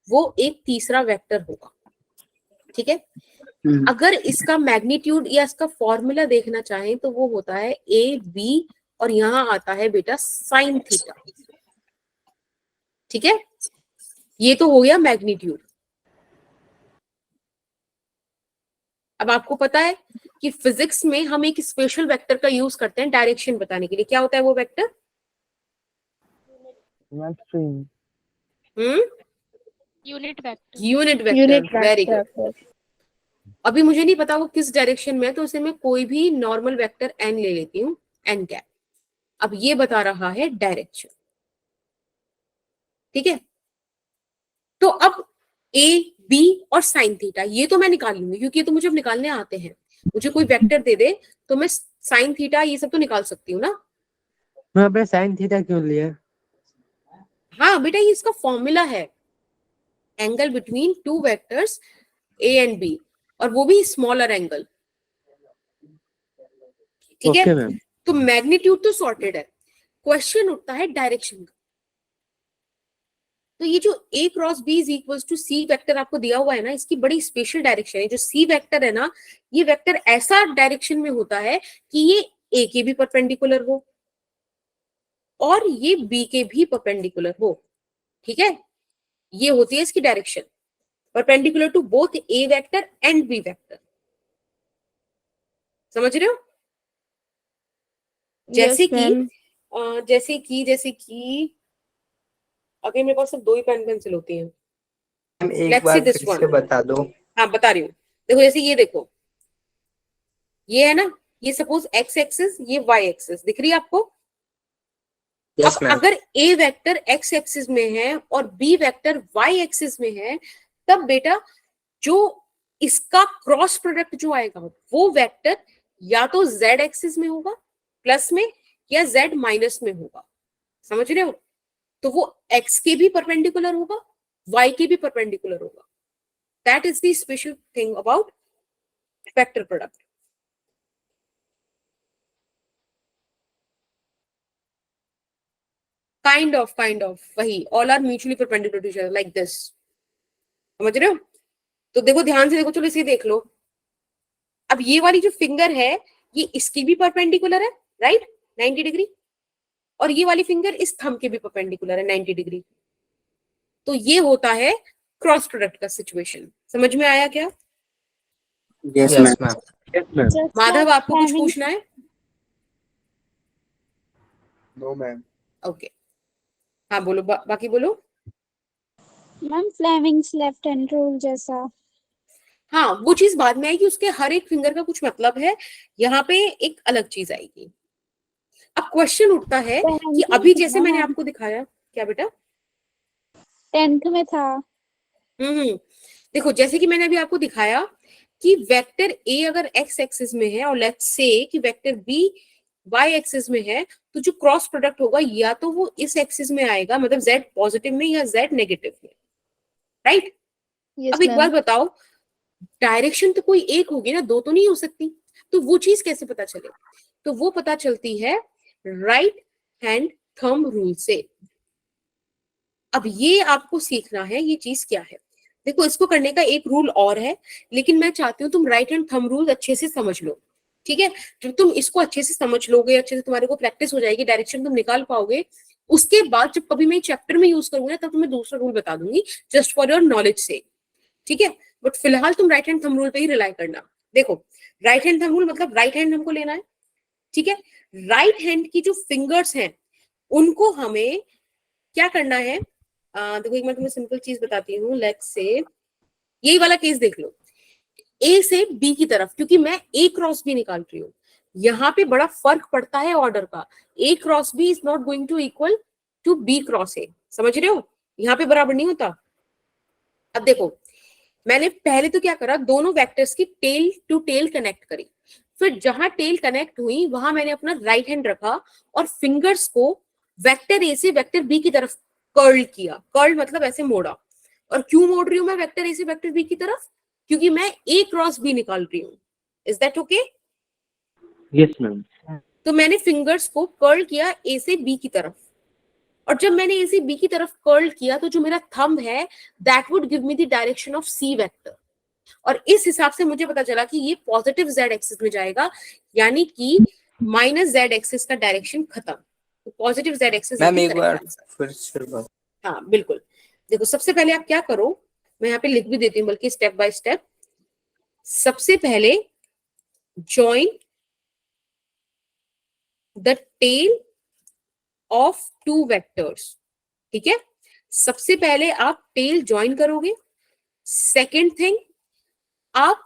वो एक तीसरा वेक्टर होगा। ठीक है, अगर इसका मैग्नीट्यूड या इसका फॉर्मूला देखना चाहें तो वो होता है ए बी, और यहां आता है बेटा साइन थीटा। ठीक है, ये तो हो गया मैग्नीट्यूड। अब आपको पता है कि फिजिक्स में हम एक स्पेशल वेक्टर का यूज करते हैं डायरेक्शन बताने के लिए। क्या होता है वो vector? Unit vector. Unit unit vector, very good. Vector. अभी मुझे नहीं पता वो किस डायरेक्शन में है, तो उसे मैं कोई भी नॉर्मल वेक्टर n ले लेती हूँ, n कैप। अब ये बता रहा है डायरेक्शन, ठीक है। तो अब a b और साइन थीटा ये तो मैं निकाल लूंगी, क्योंकि ये तो मुझे अब निकालने आते हैं। मुझे कोई वेक्टर दे दे तो मैं साइन थीटा ये सब तो निकाल सकती हूँ ना। मैं अपने साइन थीटा क्यों लिया? हाँ बेटा, ये इसका फॉर्मूला है, angle between two vectors a and b, और वो भी स्मॉलर एंगल, ठीक है। Okay ma'am. तो मैग्नीट्यूड तो सॉर्टेड है, क्वेश्चन उठता है डायरेक्शन का। तो ये जो a cross b is equals to c vector आपको दिया हुआ है ना, इसकी बड़ी स्पेशल डायरेक्शन है। जो c वेक्टर है ना, ये वेक्टर ऐसा डायरेक्शन में होता है कि ये a के भी परपेंडिकुलर हो और ये b के भी परपेंडिकुलर हो, ठीक है। ये होती है इसकी direction, perpendicular to both a vector and b vector. समझ रहे हो? जैसे कि अगर मेरे पास सिर्फ 2 ही पेन पेंसिल होती हैं, मैम एक Let's बार see this फिर one. से बता दो। हाँ बता रही हूँ। देखो जैसे ये देखो, ये है ना, ये सपोज x एक्सिस, ये y एक्सिस दिख रही है आपको। यस अब मैम। अगर a वेक्टर x एक्सिस में है और b वेक्टर y एक्सिस में है, तब बेटा जो इसका क्रॉस प्रोडक्ट जो आएगा वो वेक्टर या तो z एक्सिस में होगा प्लस में, या z माइनस में होगा। समझ रहे हो? तो वो x के भी परपेंडिकुलर होगा, y के भी परपेंडिकुलर होगा। That is the special thing about vector product. Kind of वही, all are mutually perpendicular to each other like this. समझ रहे हो? तो देखो ध्यान से देखो, चलो इसे देख लो। अब ये वाली जो फिंगर है ये इसकी भी परपेंडिकुलर है, राइट, 90 डिग्री, और ये वाली फिंगर इस थंब के भी परपेंडिकुलर है 90 डिग्री। तो ये होता है क्रॉस प्रोडक्ट का सिचुएशन। समझ में आया क्या? Yes ma'am. माधव आपको कुछ पूछना है? No ma'am. ओके, हाँ बोलो, बाकी बोलो। Ma'am Fleming's left hand rule जैसा। हाँ वो चीज बाद में आएगी, उसके हर एक फिंगर का कुछ मतलब है, यहाँ पे एक अलग चीज आएगी। अब क्वेश्चन उठता है कि अभी जैसे मैंने आपको दिखाया, क्या बेटा? 10th में था। देखो जैसे कि मैंने अभी आपको दिखाया कि वेक्टर a अगर x एक्सिस में है और लेट्स से कि वेक्टर b y एक्सिस में है, तो जो क्रॉस प्रोडक्ट होगा या तो वो इस एक्सिस में आएगा, मतलब z पॉजिटिव में या z नेगेटिव में, राइट। अब एक बार बताओ, डायरेक्शन तो कोई एक होगी ना, दो तो नहीं हो सकती। तो वो चीज कैसे पता चले? तो वो पता चलती है राइट हैंड थंब रूल से। अब ये आपको सीखना है, ये चीज क्या है। देखो इसको करने का एक रूल और है, लेकिन मैं चाहती हूँ तुम राइट हैंड थंब रूल अच्छे से समझ लो, ठीक है। जब तुम इसको अच्छे से समझ लोगे, अच्छे से तुम्हारे को प्रैक्टिस हो जाएगी, डायरेक्शन तुम निकाल पाओगे, उसके बाद जब कभी मैं चैप्टर में यूज करूंगी ना, तब तुम्हें दूसरा रूल बता दूंगी, जस्ट फॉर योर नॉलेज से, ठीक है। बट फिलहाल तुम राइट हैंड थंब रूल पे ही रिलाई करना। देखो राइट हैंड थंब रूल मतलब राइट हैंड हमको लेना है, ठीक है। राइट हैंड की जो फिंगर्स हैं उनको हमें क्या करना है, देखो एक मैं तुम्हें सिंपल चीज बताती हूँ। लेट्स से यही वाला केस देख लो, ए से बी की तरफ, क्योंकि मैं ए क्रॉस बी निकाल रही हूँ, यहाँ पे बड़ा फर्क पड़ता है ऑर्डर का। A cross b is not going to equal to b cross a, समझ रहे हो? यहाँ पे बराबर नहीं होता। अब देखो मैंने पहले तो क्या करा, दोनों वेक्टर्स की टेल टू टेल कनेक्ट करी, फिर जहां टेल कनेक्ट हुई वहां मैंने अपना राइट हैंड रखा और फिंगर्स को वेक्टर ए से वेक्टर बी की तरफ कर्ल किया। कर्ल मतलब ऐसे मोड़ा। और क्यों मोड़ रही हूं मैं वेक्टर ए से वेक्टर बी की तरफ? क्योंकि मैं ए क्रॉस बी निकाल रही हूँ। Is that okay? Yes ma'am. तो मैंने फिंगर्स को कर्ल किया ए से बी की तरफ, और जब मैंने ए से बी की तरफ कर्ल किया तो जो मेरा थंब है that would give me the direction of C vector. और इस हिसाब से मुझे पता चला कि ये पॉजिटिव z एक्सिस में जाएगा, यानी कि माइनस z एक्सिस का डायरेक्शन खत्म। तो पॉजिटिव z एक्सिस मैम एक बार फिर से बता। हाँ बिल्कुल। देखो सबसे पहले आप क्या करो, मैं यहाँ पे लिख भी देती हूँ बल्कि स्टेप बाय स्टेप। सबसे पहले join the tail of two vectors, ठीक है। सबसे पहले आप टेल ज्वाइन करोगे, सेकेंड थिंग आप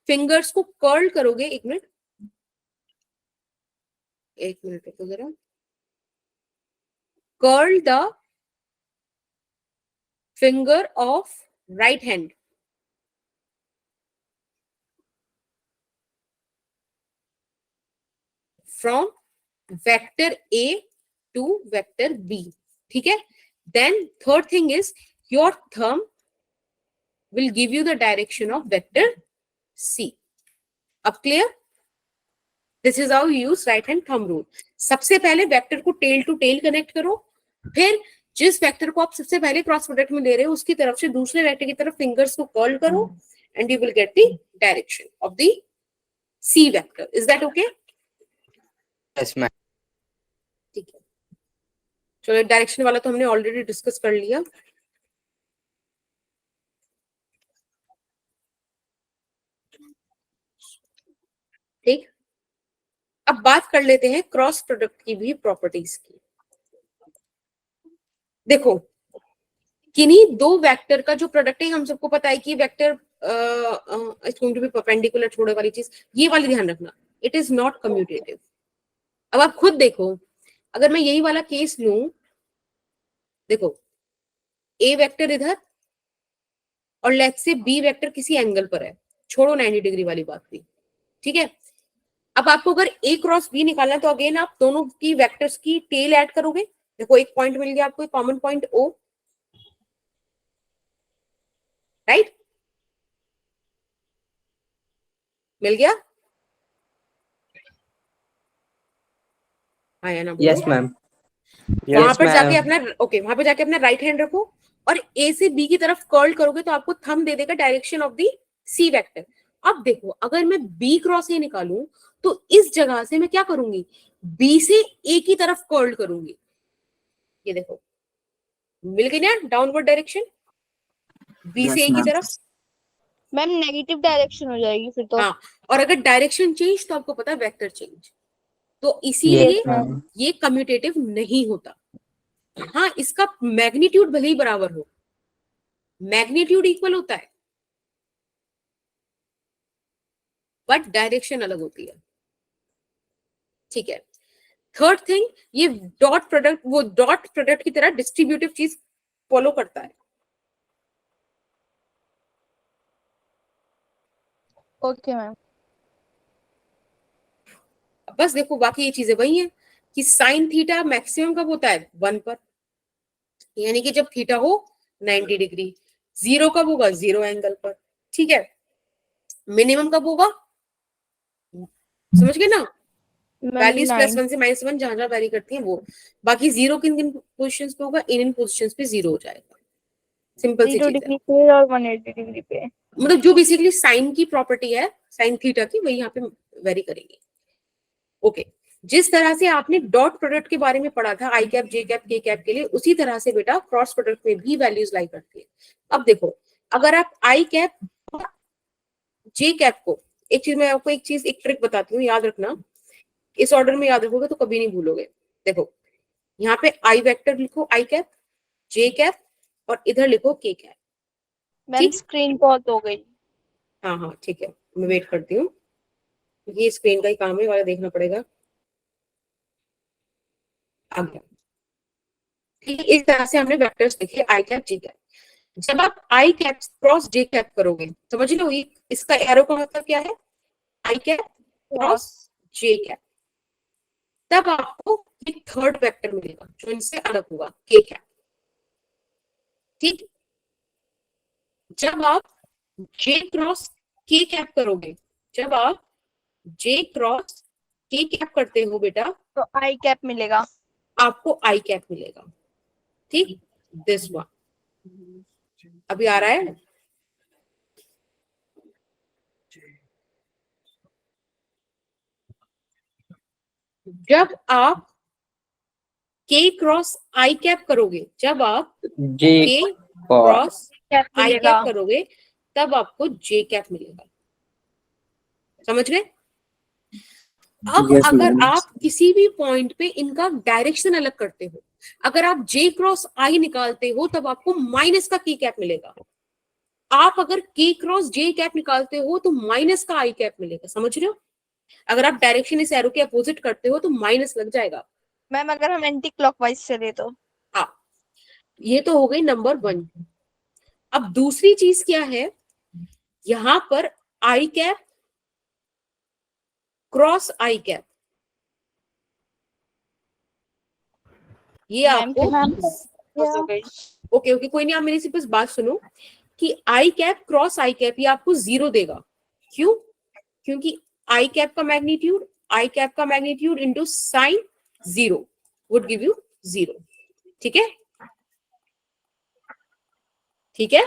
फिंगर्स को कर्ल करोगे, एक मिनट रुको जरा, curl the finger of right hand from vector A to vector B, ठीक है। Then third thing is your thumb will give you the direction of vector C. अब clear? This is how you use right hand thumb rule. सबसे पहले vector को tell to tell connect करो, फिर जिस vector को आप सबसे पहले क्रॉस प्रोडक्ट में दे रहे हो उसकी तरफ से दूसरे वेक्टर की तरफ फिंगर्स को कर्ल करो and you will get the direction of the C vector. Is that okay? Yes ma'am. ठीक है, चलो डायरेक्शन वाला तो हमने ऑलरेडी डिस्कस कर लिया। ठीक, अब बात कर लेते हैं क्रॉस प्रोडक्ट की भी प्रॉपर्टीज की। देखो किन्हीं दो वेक्टर का जो प्रोडक्ट है, हम सबको पता है कि vector is going to be perpendicular, छोड़े वाली चीज, ये वाली ध्यान रखना, इट इज नॉट कम्यूटेटिव। अब आप खुद देखो, अगर मैं यही वाला केस लूं, देखो ए वेक्टर इधर और लेट्स से बी वेक्टर किसी एंगल पर है, छोड़ो 90 डिग्री वाली बात भी, ठीक है। अब आपको अगर ए क्रॉस बी निकालना है तो अगेन आप दोनों की वेक्टर्स की टेल ऐड करोगे। देखो एक पॉइंट मिल गया आपको, एक कॉमन पॉइंट ओ, राइट, मिल गया? हाँ या ना? Yes ma'am. वहां पर जाके अपना वहां पर जाके अपना राइट हैंड रखो और ए से बी की तरफ कर्ल करोगे तो आपको थंब दे देगा direction of the C vector. अब देखो अगर मैं बी क्रॉस ए निकालूं तो इस जगह से मैं क्या करूंगी, बी से ए की तरफ कर्ल करूंगी। ये देखो मिल गई ना डाउनवर्ड डायरेक्शन, बी से ए की तरफ। मैम नेगेटिव डायरेक्शन हो जाएगी फिर तो। हाँ, और अगर डायरेक्शन चेंज तो आपको पता है वेक्टर चेंज, तो इसीलिए ये कम्यूटेटिव नहीं होता। हाँ, इसका मैग्नीट्यूड भले ही बराबर हो, मैग्नीट्यूड इक्वल होता है बट डायरेक्शन अलग होती है, ठीक है। थर्ड थिंग, ये डॉट प्रोडक्ट, वो डॉट प्रोडक्ट की तरह डिस्ट्रीब्यूटिव चीज फॉलो करता है। Okay ma'am. बस देखो बाकी ये चीजें वही हैं कि साइन थीटा मैक्सिमम कब होता है 1 पर, यानी कि जब थीटा हो 90 डिग्री, जीरो कब होगा 0 एंगल पर, ठीक है। मिनिमम कब होगा, समझ गए ना, वैल्यूज +1 से -1 जहां जहां वैरी करती हैं वो। बाकी जीरो किन किन पोजीशंस पे होगा, इन पोजीशंस पे जीरो हो जाएगा। सिंपल सी 0 चीज डिग्री है, पे और 180 डिग्री पे, मतलब जो बेसिकली साइन की प्रॉपर्टी है, साइन थीटा की, वही यहाँ पे वेरी करेगी। ओके, जिस तरह से आपने डॉट प्रोडक्ट के बारे में पढ़ा था आई कैप जे कैप के कैप के लिए, उसी तरह से बेटा क्रॉस प्रोडक्ट में भी वैल्यूज लाई करती है। अब देखो अगर आप आई कैप जे कैप को, एक चीज मैं आपको एक ट्रिक बताती हूँ, याद रखना, इस ऑर्डर में याद रखोगे तो कभी नहीं भूलोगे। देखो यहाँ पे आई वेक्टर लिखो आई कैप, जे कैप, और इधर लिखो के कैप। मैम स्क्रीन पॉज हो गई। हाँ हाँ ठीक है, मैं वेट करती हूँ, ये स्क्रीन का ही काम है, वाला देखना पड़ेगा। आ गया, ठीक है। इस तरह से हमने वेक्टर्स लिखे आई कैप जे कैप। जब आप आई कैप क्रॉस जे कैप करोगे, समझ लो ये इसका एरो का मतलब क्या है, i cap cross J cap, तब आपको एक थर्ड वेक्टर मिलेगा जो इनसे अलग होगा, के कैप, ठीक। जब आप जे क्रॉस के कैप करोगे, जब आप जे क्रॉस के कैप करते हो बेटा, तो आई कैप मिलेगा, आपको आई कैप मिलेगा, ठीक। दिस वन अभी आ रहा है, जब आप के क्रॉस आई कैप करोगे, जब आप के क्रॉस आई कैप करोगे, तब आपको जे कैप मिलेगा, समझ गए। अब अगर आप किसी भी पॉइंट पे इनका डायरेक्शन अलग करते हो, अगर आप जे क्रॉस आई निकालते हो तब आपको माइनस का के कैप मिलेगा। आप अगर के क्रॉस जे कैप निकालते हो तो माइनस का आई कैप मिलेगा, समझ रहे हो? अगर आप डायरेक्शन इस एरो के अपोजिट करते हो तो माइनस लग जाएगा। मैम अगर हम एंटी क्लॉकवाइज चले तो? हाँ, ये तो हो गई नंबर 1। अब दूसरी चीज क्या है, यहां पर आई कैप क्रॉस आई कैप, ये आपको ओके कोई नहीं, आप मेरी सिर्फ बस बात सुनो कि आई कैप क्रॉस आई कैप ये आपको 0 देगा। क्यों? क्योंकि आई कैप का magnitude into sine 0 would give you 0। ठीक है, ठीक है,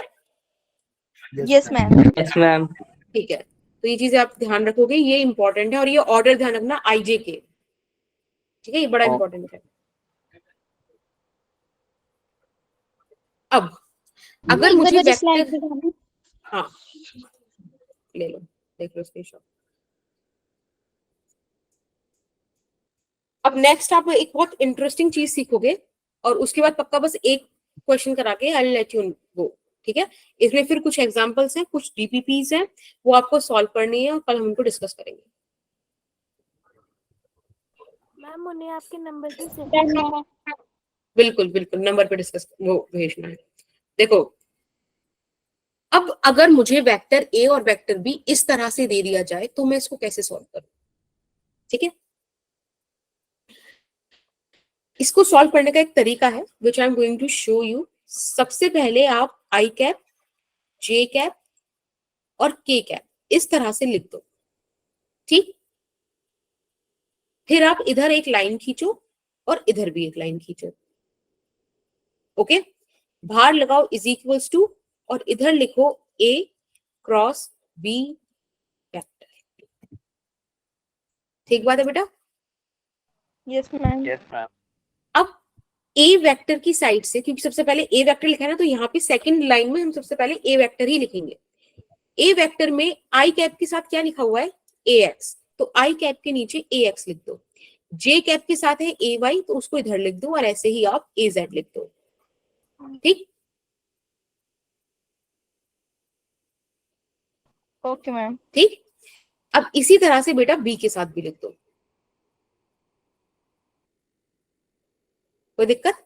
यस मैम। Yes ma'am. ठीक है। तो ये चीजें आप ध्यान रखोगे, ये इंपॉर्टेंट है, और ये ऑर्डर ध्यान रखना आईजे के, ठीक है, ये बड़ा इंपॉर्टेंट है। अब अगर मुझे वेक्टर, हाँ ले लो, देख लो स्क्रीनशॉट। अब नेक्स्ट आप एक बहुत इंटरेस्टिंग चीज सीखोगे, और उसके बाद पक्का बस एक क्वेश्चन करा के I will let you go. ठीक है, इसमें फिर कुछ एग्जांपल्स हैं, कुछ डीपीपीज हैं, वो आपको सॉल्व करनी है और कल हम उनको डिस्कस करेंगे। मैम उन्हें आपके नंबर पे सेंड बिल्कुल बिल्कुल, नंबर पे डिस्कस वो भेजना है। देखो, अब अगर मुझे वेक्टर ए और वेक्टर बी इस तरह से दे दिया जाए तो मैं इसको कैसे सॉल्व करूं? ठीक है, इसको सॉल्व करने का एक तरीका है which I am going to show you. सबसे पहले आप आई कैप, जे कैप और के कैप इस तरह से लिख दो। ठीक, फिर आप इधर एक लाइन खींचो और इधर भी एक लाइन खींचो। ओके, भार लगाओ इज इक्वल्स टू, और इधर लिखो ए क्रॉस बी वेक्टर। ठीक बात है बेटा? Yes ma'am. Yes ma'am. अब ए वेक्टर की साइड से, क्योंकि सबसे पहले ए वेक्टर लिखा है ना, तो यहाँ पे सेकंड लाइन में हम सबसे पहले ए वेक्टर ही लिखेंगे। ए वेक्टर में आई कैप के साथ क्या लिखा हुआ है? ए एक्स, तो आई कैप के नीचे ए एक्स लिख दो। जे कैप के साथ है ए वाई, तो उसको इधर लिख दो, और ऐसे ही आप ए जेड लिख दो। ठीक, ओके मैम। ठीक, अब इसी तरह से बेटा बी के साथ भी लिख दो। कोई दिक्कत?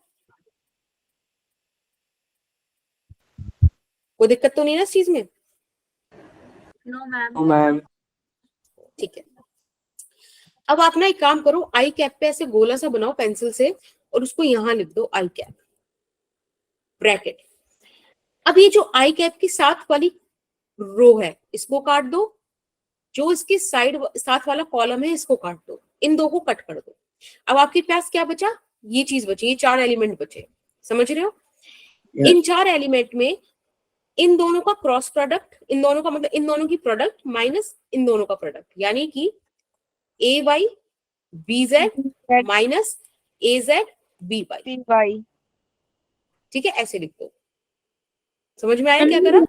कोई दिक्कत तो नहीं ना इस चीज में? No ma'am. Oh ma'am. ठीक है, अब आप ना एक काम करो, आई कैप पे ऐसे गोला सा बनाओ पेंसिल से, और उसको यहां लिख दो आई कैप ब्रैकेट। अब ये जो आई कैप की साथ वाली रो है इसको काट दो, जो इसके साथ वाला कॉलम है इसको काट दो, इन दो को कट कर दो। अब आपके पास क्या बचा? ये चीज बची, ये 4 एलिमेंट बचे, समझ रहे हो? इन 4 एलिमेंट में इन दोनों का क्रॉस प्रोडक्ट, इन दोनों का मतलब इन दोनों की प्रोडक्ट माइनस इन दोनों का प्रोडक्ट, यानी कि ए वाई बी जेड माइनस ए जेड बी वाई। ठीक है, ऐसे लिख दो। समझ में आया क्या करा?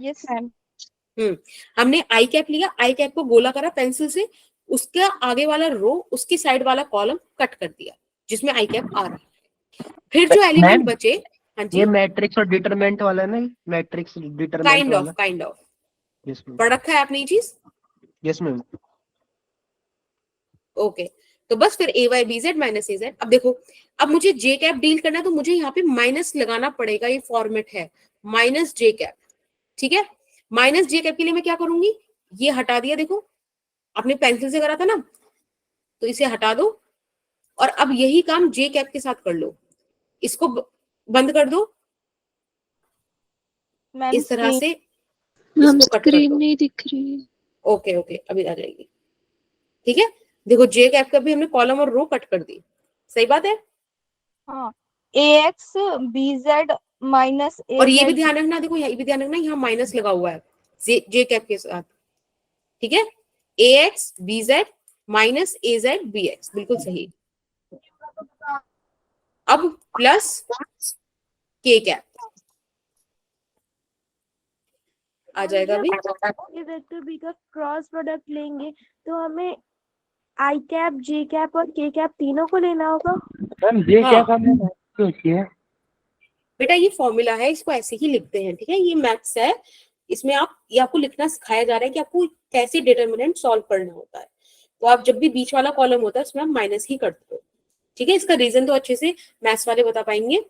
Yes ma'am. हमने आई कैप लिया, आई कैप को गोला करा पेंसिल से, उसका आगे वाला रो, उसकी साइड वाला कॉलम कट कर दिया जिसमें आई कैप आ रहा है। फिर जो एलिमेंट बचे, हाँ जी, ये मैट्रिक्स और डिटरमिनेंट वाला है ना, मैट्रिक्स डिटरमिनेंट वाला। Kind of yes ma'am. पढ़ रखा है आपने ये चीज? Yes ma'am. ओके, तो बस फिर ए वाई बी जेड माइनस ए जेड। अब देखो, अब मुझे जे कैप डील करना है तो मुझे यहाँ पे माइनस लगाना पड़ेगा, ये फॉर्मेट है माइनस जे कैप। ठीक है, माइनस जे कैप के लिए मैं क्या करूंगी? ये हटा दिया, देखो आपने पेंसिल से करा था ना, तो इसे हटा दो, और अब यही काम जे कैप के साथ कर लो, इसको बंद कर दो इस तरह से, इसको कट कर दो। नहीं दिख रही। ओके ओके, अभी आ जाएगी। ठीक है, देखो जे कैप का भी हमने कॉलम और रो कट कर दी, सही बात है? हाँ, ए एक्स बी जेड माइनस ए, और ये भी ध्यान रखना, देखो ये भी ध्यान रखना, यहाँ माइनस लगा हुआ है जे कैप के साथ। ठीक है, ए एक्स बी जेड माइनस ए जेड बी एक्स, बिल्कुल सही। अब प्लस के कैप आ जाएगा अभी। ये वेक्टर बी का क्रॉस प्रोडक्ट लेंगे तो हमें आई कैप, जे कैप और के कैप तीनों को लेना होगा। मैम ये क्या हाँ। काम है क्यों किया? बेटा ये फॉर्मूला है, इसको ऐसे ही लिखते हैं, ठीक है। ये मैथ्स है, इसमें ये आपको लिखना सिखाया जा रहा है कि आपको कैसे डिटरमिनेंट सॉल्व करना होता है। तो आप जब भी बीच वाला कॉलम होता है उसमें आप माइनस ही करते हो, ठीक है। इसका रीजन तो अच्छे से मैथ्स वाले बता पाएंगे,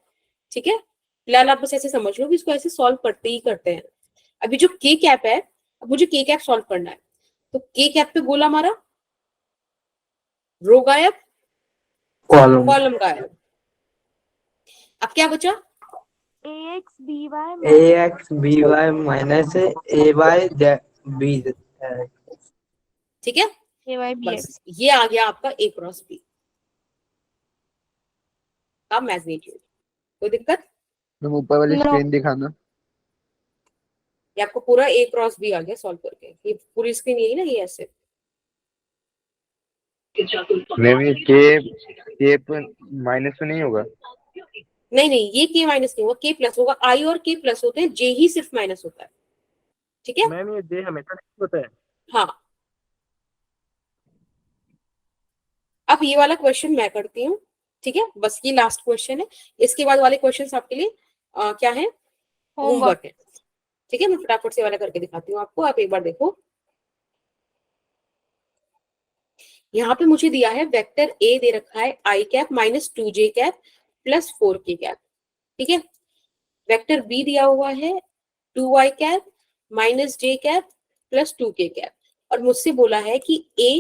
ठीक है। फिलहाल आप बस ऐसे समझ लो कि इसको ऐसे सॉल्व करते ही करते हैं। अभी जो के कैप है, अब मुझे के कैप सॉल्व करना है, तो के कैप पे गोला मारा, रो गायब, कॉलम गायब। अब क्या बचा? ax by minus ay B, ठीक है, ay bx। बस ये आ गया आपका ए क्रॉस बी का मैग्नीट्यूड। कोई दिक्कत? मैम ऊपर वाली No. स्क्रीन दिखाना। ये आपको पूरा ए क्रॉस बी आ गया सॉल्व करके। ये पूरी स्क्रीन यही ना, ये ऐसे। मैम ये के माइनस तो नहीं होगा? नहीं नहीं, ये के माइनस नहीं होगा, के प्लस होगा। आई और के प्लस होते हैं, जे ही सिर्फ माइनस होता है, ठीक है। मैम ये जे हमेशा नहीं होता है। हाँ, अब ये वाला क्वेश्चन मैं करती हूँ, ठीक है। बस ये लास्ट क्वेश्चन है, इसके बाद वाले क्वेश्चंस आपके लिए क्या है? होमवर्क है, ठीक है। मैं फटाफट से वाला करके दिखाती हूँ आपको, आप एक बार देखो। यहाँ पे मुझे दिया है वेक्टर ए दे रखा है i cap minus 2j cap plus 4k cap, ठीक है। वेक्टर बी दिया हुआ है 2y cap minus j cap plus 2k cap, और मुझसे बोला है कि a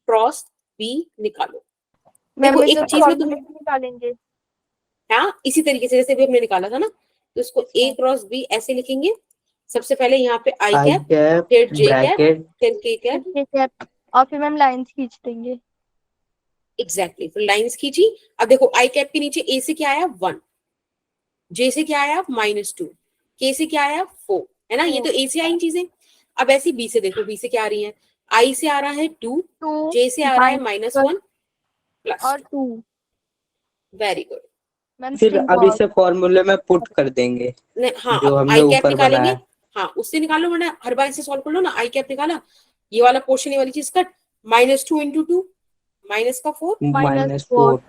क्रॉस b निकालो। देखो एक चीज में तुम निकालेंगे। हाँ, इसी तरीके से जैसे भी हमने निकाला था ना, तो इसको a क्रॉस b ऐसे लिखेंगे। सबसे पहले यहाँ पे आई कैप, फिर j कैप, फिर k कैप, और फिर मैम लाइंस खींच देंगे। एग्जैक्टली, फिर लाइंस खींची। अब देखो आई कैप के नीचे a से क्या आया 1, j से क्या आया -2, k से क्या आया 4, है ना। ये तो a से आई चीजें। अब ऐसी b से देखो, b से क्या आ रही है? i से आ रहा है 2, j से आ रहा है -1 प्लस और 2। Very good. मैम फिर अब इसे फॉर्मूले में पुट कर देंगे हाँ, जो अब हमने आई कैप ऊपर निकालेंगे। बनाया। हाँ, उससे निकालो, वरना हर बार से सॉल्व कर लो ना। आई कैप निकाला, ये वाला पोर्शन, ये वाली चीज कट, -2 × 2 माइनस का 4 -4।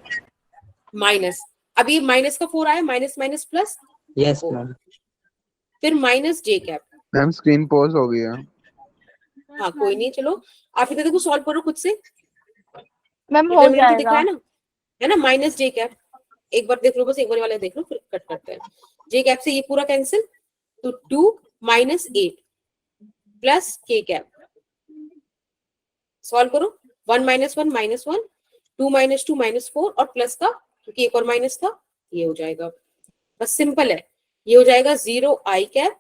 माइनस, अभी माइनस का 4 आया, minus minus plus, yes ma'am. फिर minus j cap. Ma'am screen pause हो गया। हाँ कोई नहीं, चलो आप इधर देखो, सॉल्व करो खुद से। मैम हो डिटरमिनेंट तो दिख रहा जाएगा। है ना माइनस j कैप। एक बार देख लो, बस एक बार वाला देख लो, फिर कट करते हैं। j कैप से ये पूरा कैंसिल, तो 2 - 8 प्लस k कैप। सॉल्व करो, 1 - 1 -1, 2 - 2 -4, और प्लस का, क्योंकि एक और माइनस था, ये हो जाएगा। बस सिंपल है, ये हो जाएगा 0 आई कैप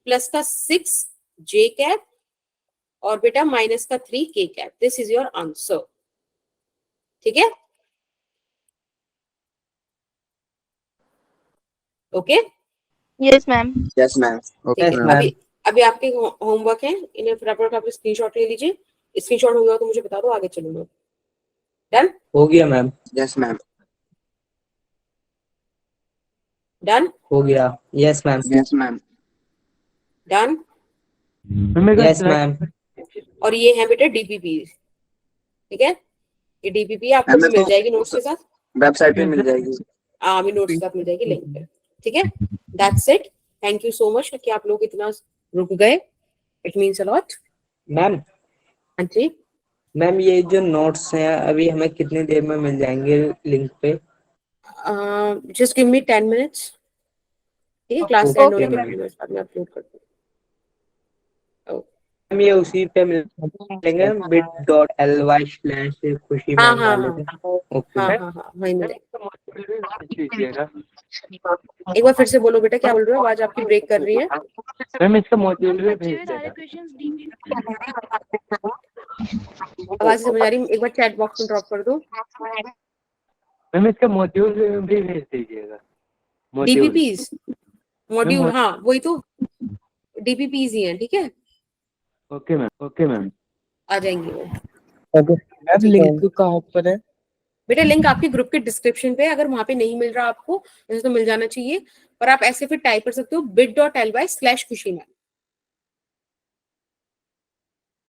प्लस का 6 j कैप और बेटा माइनस का 3 k cap. This is your answer, ठीक है। Okay, yes ma'am. Yes ma'am. ठीक है। अभी आपके होमवर्क है, इन्हें फटाफट आप स्क्रीनशॉट ले लीजिए। स्क्रीनशॉट हो गया तो मुझे बता दो, आगे चलूंगा। डन हो गया मैम। Yes ma'am. डन हो गया। Yes ma'am. Yes ma'am. Done. Yes ma'am. और ये है बेटा डीपीपी, ठीक है। ये डीपीपी आपको भी मिल जाएगी नोट्स के साथ, वेबसाइट पे मिल जाएगी। हाँ अभी नोट्स के साथ मिल जाएगी लिंक पे, ठीक है। That's it, thank you so much कि आप लोग इतना रुक गए, it means a lot. Ma'am हाँ जी मैम, ये जो नोट्स हैं अभी हमें कितनी देर में मिल जाएंगे लिंक पे? जस्ट गिव मी 10 मिनट्स, ठीक है। क्लास एंड होने के 10 मिनट्स बाद में अपलोड कर दूँ। हम ये उसी पे मिलेंगे bit.ly/खुशी हाँ मैम हाँ वाले हाँ पे। ओके। हाँ वही मिलेगा। एक बार फिर से बोलो बेटा, क्या बोल रहे हो? आवाज आपकी ब्रेक कर रही है। मैम इसका मॉड्यूल भी भेज देना। आवाज समझ आ रही, एक बार चैट बॉक्स में ड्रॉप कर दो। मैम इसका मॉड्यूल भी भेज दीजिएगा। डीपीपीज मॉड्यूल, हाँ वही तो डीपीपीज ही है, ठीक है। Okay ma'am. Okay ma'am. आ जाएंगे वो। मैम लिंक कहाँ पर है? बेटा लिंक आपके ग्रुप के डिस्क्रिप्शन पे है, अगर वहां पे नहीं मिल रहा आपको, वैसे तो मिल जाना चाहिए, पर आप ऐसे फिर टाइप कर सकते हो bit.ly/खुशी मैम,